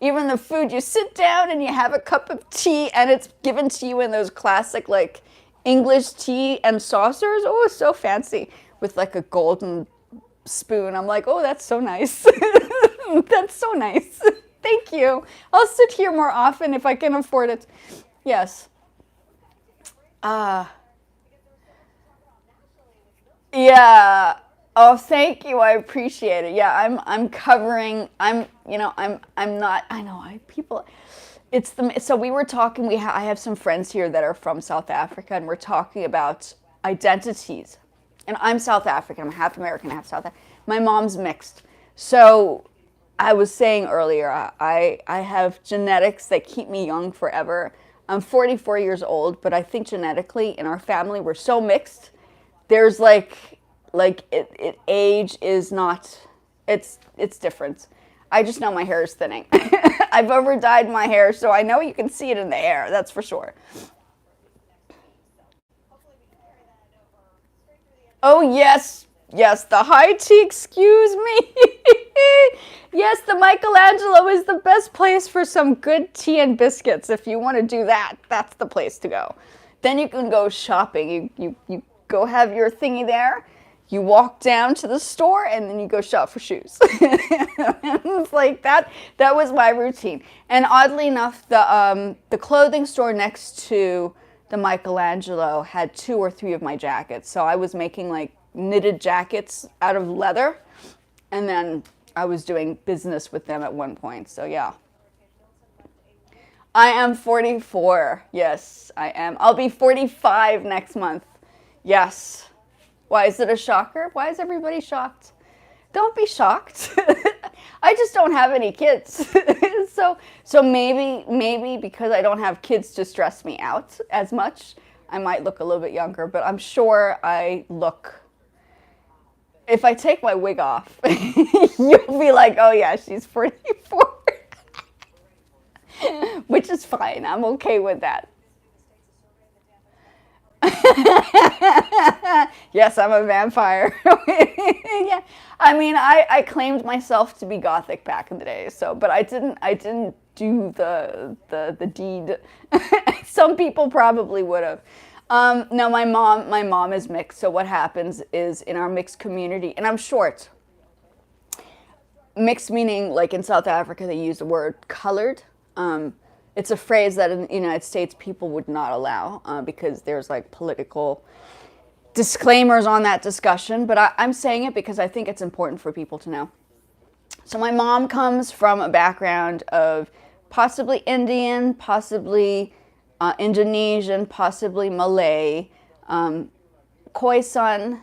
Even the food, you sit down and you have a cup of tea, and it's given to you in those classic like English tea and saucers. Oh, it's so fancy with like a golden spoon. I'm like, oh, that's so nice. That's so nice. Thank you. I'll sit here more often if I can afford it. Yes. Uh, yeah. Oh, thank you. I appreciate it. Yeah, I'm covering. I'm not. I know. I people. It's the so we were talking. I have some friends here that are from South Africa, and we're talking about identities. And I'm South African. I'm half American, half South African. My mom's mixed. So I was saying earlier, I have genetics that keep me young forever. I'm 44 years old, but I think genetically in our family we're so mixed. There's age is not. It's different. I just know my hair is thinning. I've over dyed my hair, so I know you can see it in the hair. That's for sure. Oh yes, yes, the high tea. Excuse me. Yes, the Michelangelo is the best place for some good tea and biscuits. If you want to do that, that's the place to go. Then you can go shopping. You go have your thingy there. You walk down to the store and then you go shop for shoes. It's like that. That was my routine. And oddly enough, the clothing store next to the Michelangelo had two or three of my jackets. So I was making like knitted jackets out of leather, and then I was doing business with them at one point. So yeah. I am 44. Yes, I am. I'll be 45 next month. Yes. Why is it a shocker? Why is everybody shocked? Don't be shocked. I just don't have any kids. so maybe because I don't have kids to stress me out as much, I might look a little bit younger, but I'm sure I look. If I take my wig off, you'll be like, "Oh yeah, she's 44." Which is fine. I'm okay with that. Yes, I'm a vampire. Yeah, I mean, I claimed myself to be gothic back in the day. So, but I didn't do the deed. Some people probably would have. No, my mom is mixed. So what happens is in our mixed community, and I'm short. Mixed meaning like in South Africa they use the word colored. It's a phrase that in the United States people would not allow because there's like political disclaimers on that discussion, but I'm saying it because I think it's important for people to know. So my mom comes from a background of possibly Indian, possibly Indonesian, possibly Malay, Khoisan,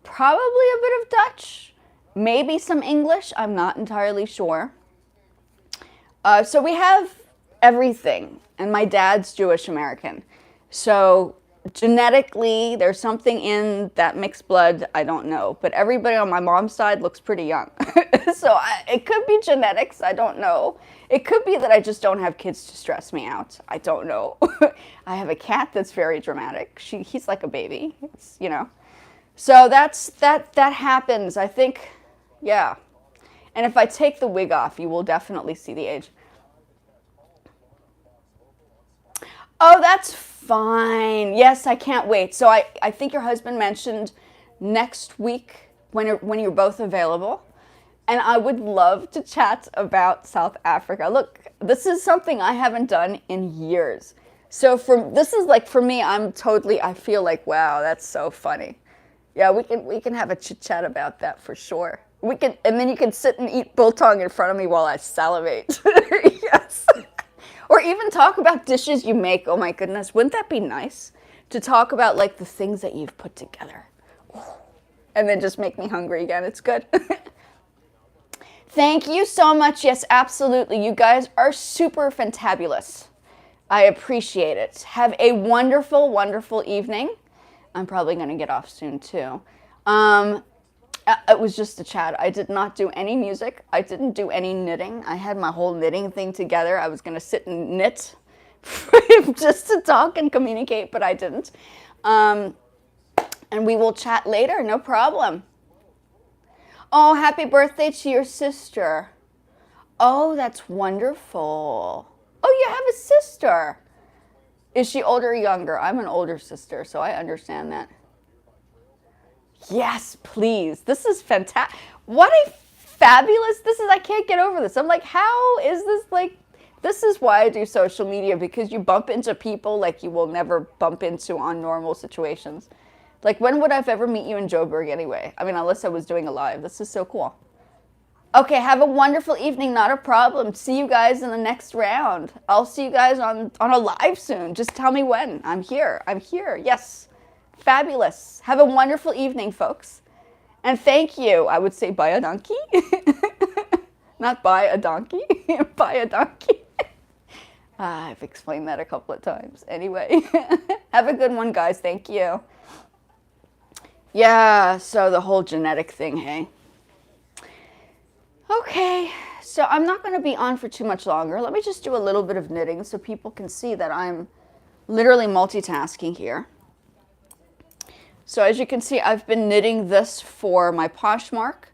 probably a bit of Dutch, maybe some English, I'm not entirely sure. So we have everything, and my dad's Jewish American. So genetically, there's something in that mixed blood, I don't know. But everybody on my mom's side looks pretty young. So it could be genetics, I don't know. It could be that I just don't have kids to stress me out. I don't know. I have a cat that's very dramatic. He's like a baby, you know. So that happens, I think, yeah. And if I take the wig off, you will definitely see the age. Oh, that's fine. Yes, I can't wait. So I think your husband mentioned next week when you're both available. And I would love to chat about South Africa. Look, this is something I haven't done in years. So this is like, for me, I feel like, wow, that's so funny. Yeah, we can have a chit chat about that for sure. And then you can sit and eat biltong in front of me while I salivate. Yes. Or even talk about dishes you make. Oh my goodness, wouldn't that be nice? To talk about like the things that you've put together. And then just make me hungry again. It's good. Thank you so much. Yes, absolutely. You guys are super fantabulous. I appreciate it. Have a wonderful, wonderful evening. I'm probably going to get off soon too. It was just a chat. I did not do any music. I didn't do any knitting. I had my whole knitting thing together. I was going to sit and knit just to talk and communicate, but I didn't. And we will chat later, no problem. Oh, happy birthday to your sister. Oh, that's wonderful. Oh, you have a sister. Is she older or younger? I'm an older sister, so I understand that. Yes, please. This is fantastic. What a fabulous, I can't get over this. I'm like, how is this like, this is why I do social media, because you bump into people like you will never bump into on normal situations. Like, when would I ever meet you in Joburg anyway? I mean, unless I was doing a live. This is so cool. Okay, have a wonderful evening. Not a problem. See you guys in the next round. I'll see you guys on a live soon. Just tell me when. I'm here. Yes. Fabulous. Have a wonderful evening, folks. And thank you. I would say buy a donkey. Not buy a donkey. Buy a donkey. I've explained that a couple of times. Anyway, have a good one, guys. Thank you. Yeah, so the whole genetic thing, hey? Okay, so I'm not going to be on for too much longer. Let me just do a little bit of knitting so people can see that I'm literally multitasking here. So as you can see, I've been knitting this for my Poshmark.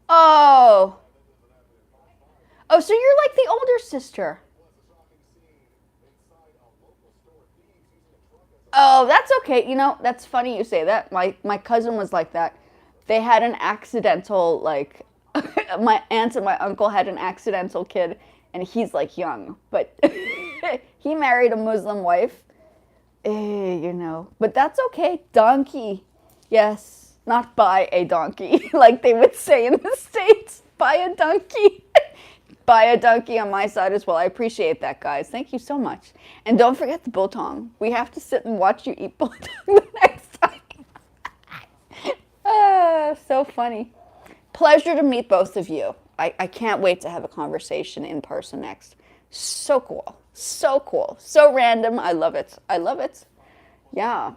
Oh, so you're like the older sister. Oh, that's okay. You know, that's funny you say that. My cousin was like that. They had an accidental, like, my aunt and my uncle had an accidental kid, and he's like young, but he married a Muslim wife, you know, but that's okay. Donkey. Yes, not buy a donkey, like they would say in the States. Buy a donkey. Buy a donkey on my side as well. I appreciate that, guys. Thank you so much. And don't forget the biltong. We have to sit and watch you eat biltong the next time. So funny. Pleasure to meet both of you. I can't wait to have a conversation in person next. So cool. So cool. So random. I love it. I love it. Yeah.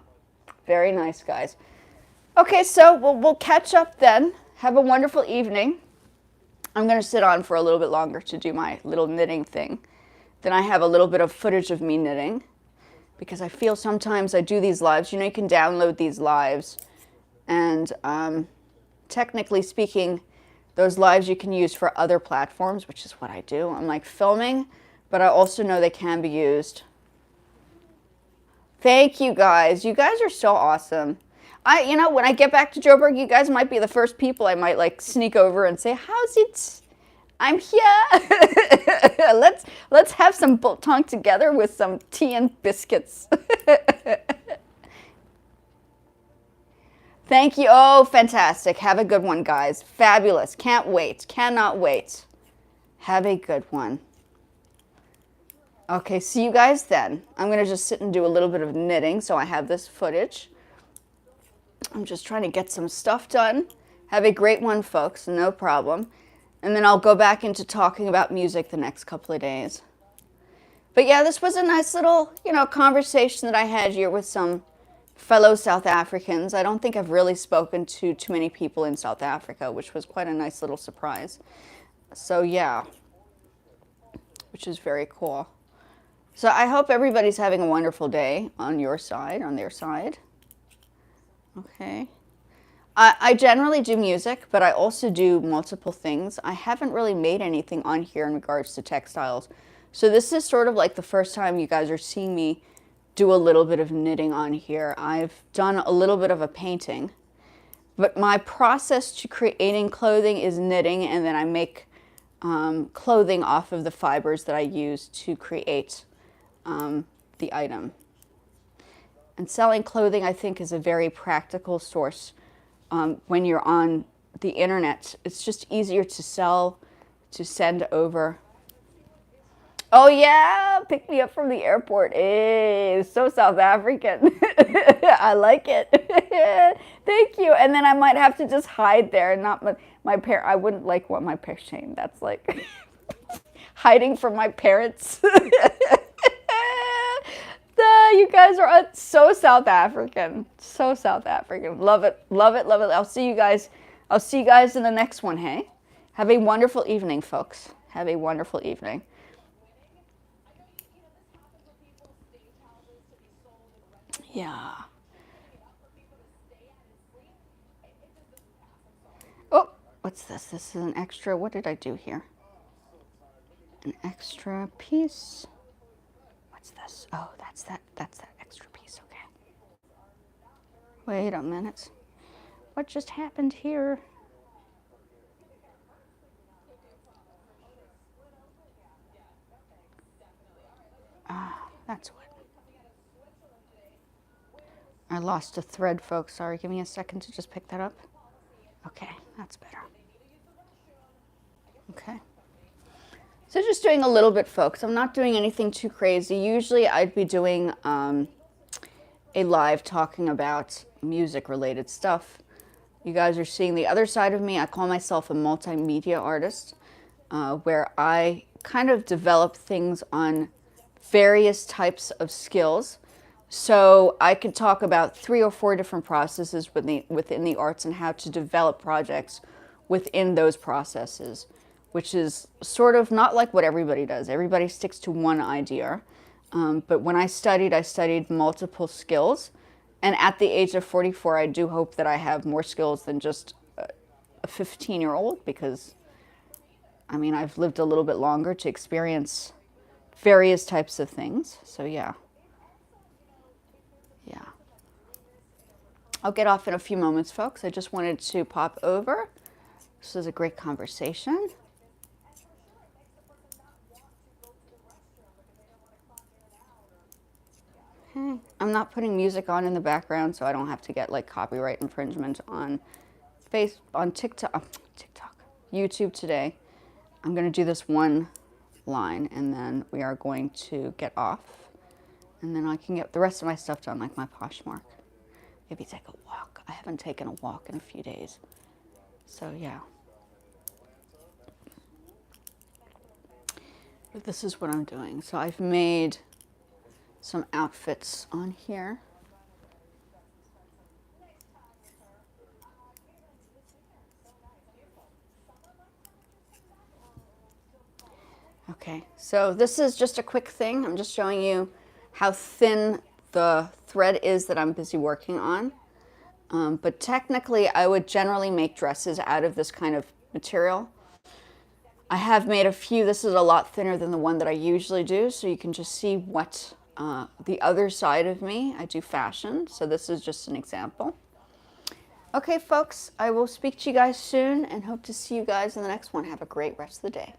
Very nice, guys. Okay, so we'll catch up then. Have a wonderful evening. I'm going to sit on for a little bit longer to do my little knitting thing. Then I have a little bit of footage of me knitting, because I feel sometimes I do these lives. You know, you can download these lives, and technically speaking, those lives you can use for other platforms, which is what I do. I'm like filming, but I also know they can be used. Thank you, guys. You guys are so awesome. You know, when I get back to Joburg, you guys might be the first people I might like sneak over and say, how's it? I'm here. let's have some biltong together with some tea and biscuits. Thank you. Oh, fantastic. Have a good one, guys. Fabulous. Can't wait. Cannot wait. Have a good one. Okay, see you guys then. I'm going to just sit and do a little bit of knitting so I have this footage. I'm just trying to get some stuff done. Have a great one, folks. No problem. And then I'll go back into talking about music the next couple of days. But yeah, this was a nice little, conversation that I had here with some fellow South Africans. I don't think I've really spoken to too many people in South Africa, which was quite a nice little surprise. So yeah, which is very cool. So I hope everybody's having a wonderful day on your side, on their side. Okay. I generally do music, but I also do multiple things. I haven't really made anything on here in regards to textiles. So this is sort of like the first time you guys are seeing me do a little bit of knitting on here. I've done a little bit of a painting, but my process to creating clothing is knitting, and then I make clothing off of the fibers that I use to create the item. And selling clothing, I think, is a very practical source. When you're on the internet, it's just easier to sell, to send over. Oh yeah, pick me up from the airport. Hey, so South African. I like it. Thank you. And then I might have to just hide there and not my parents. I wouldn't like what my parents shame. That's like hiding from my parents. You guys are so South African. So South African. Love it. Love it. Love it. I'll see you guys in the next one, hey? Have a wonderful evening, folks. Have a wonderful evening. Yeah. Oh, what's this? This is an extra. What did I do here? An extra piece. What's this? Oh, that's that extra piece. Okay. Wait a minute. What just happened here? That's what. I lost a thread, folks. Sorry, give me a second to just pick that up. Okay, that's better. Okay. So just doing a little bit, folks. I'm not doing anything too crazy. Usually I'd be doing a live talking about music-related stuff. You guys are seeing the other side of me. I call myself a multimedia artist, where I kind of develop things on various types of skills. So I could talk about 3 or 4 different processes within the arts and how to develop projects within those processes, which is sort of not like what everybody does. Everybody sticks to one idea. But when I studied multiple skills. And at the age of 44, I do hope that I have more skills than just a 15-year-old, because, I mean, I've lived a little bit longer to experience various types of things. So, yeah. Yeah. I'll get off in a few moments, folks. I just wanted to pop over. This was a great conversation. Okay. I'm not putting music on in the background, so I don't have to get like copyright infringement on TikTok, YouTube today. I'm going to do this one line, and then we are going to get off. And then I can get the rest of my stuff done, like my Poshmark. Maybe take a walk. I haven't taken a walk in a few days. So, yeah. But this is what I'm doing. So I've made some outfits on here. Okay, so this is just a quick thing. I'm just showing you how thin the thread is that I'm busy working on. But technically, I would generally make dresses out of this kind of material. I have made a few. This is a lot thinner than the one that I usually do, so you can just see what the other side of me. I do fashion, so this is just an example. Okay, folks, I will speak to you guys soon and hope to see you guys in the next one. Have a great rest of the day.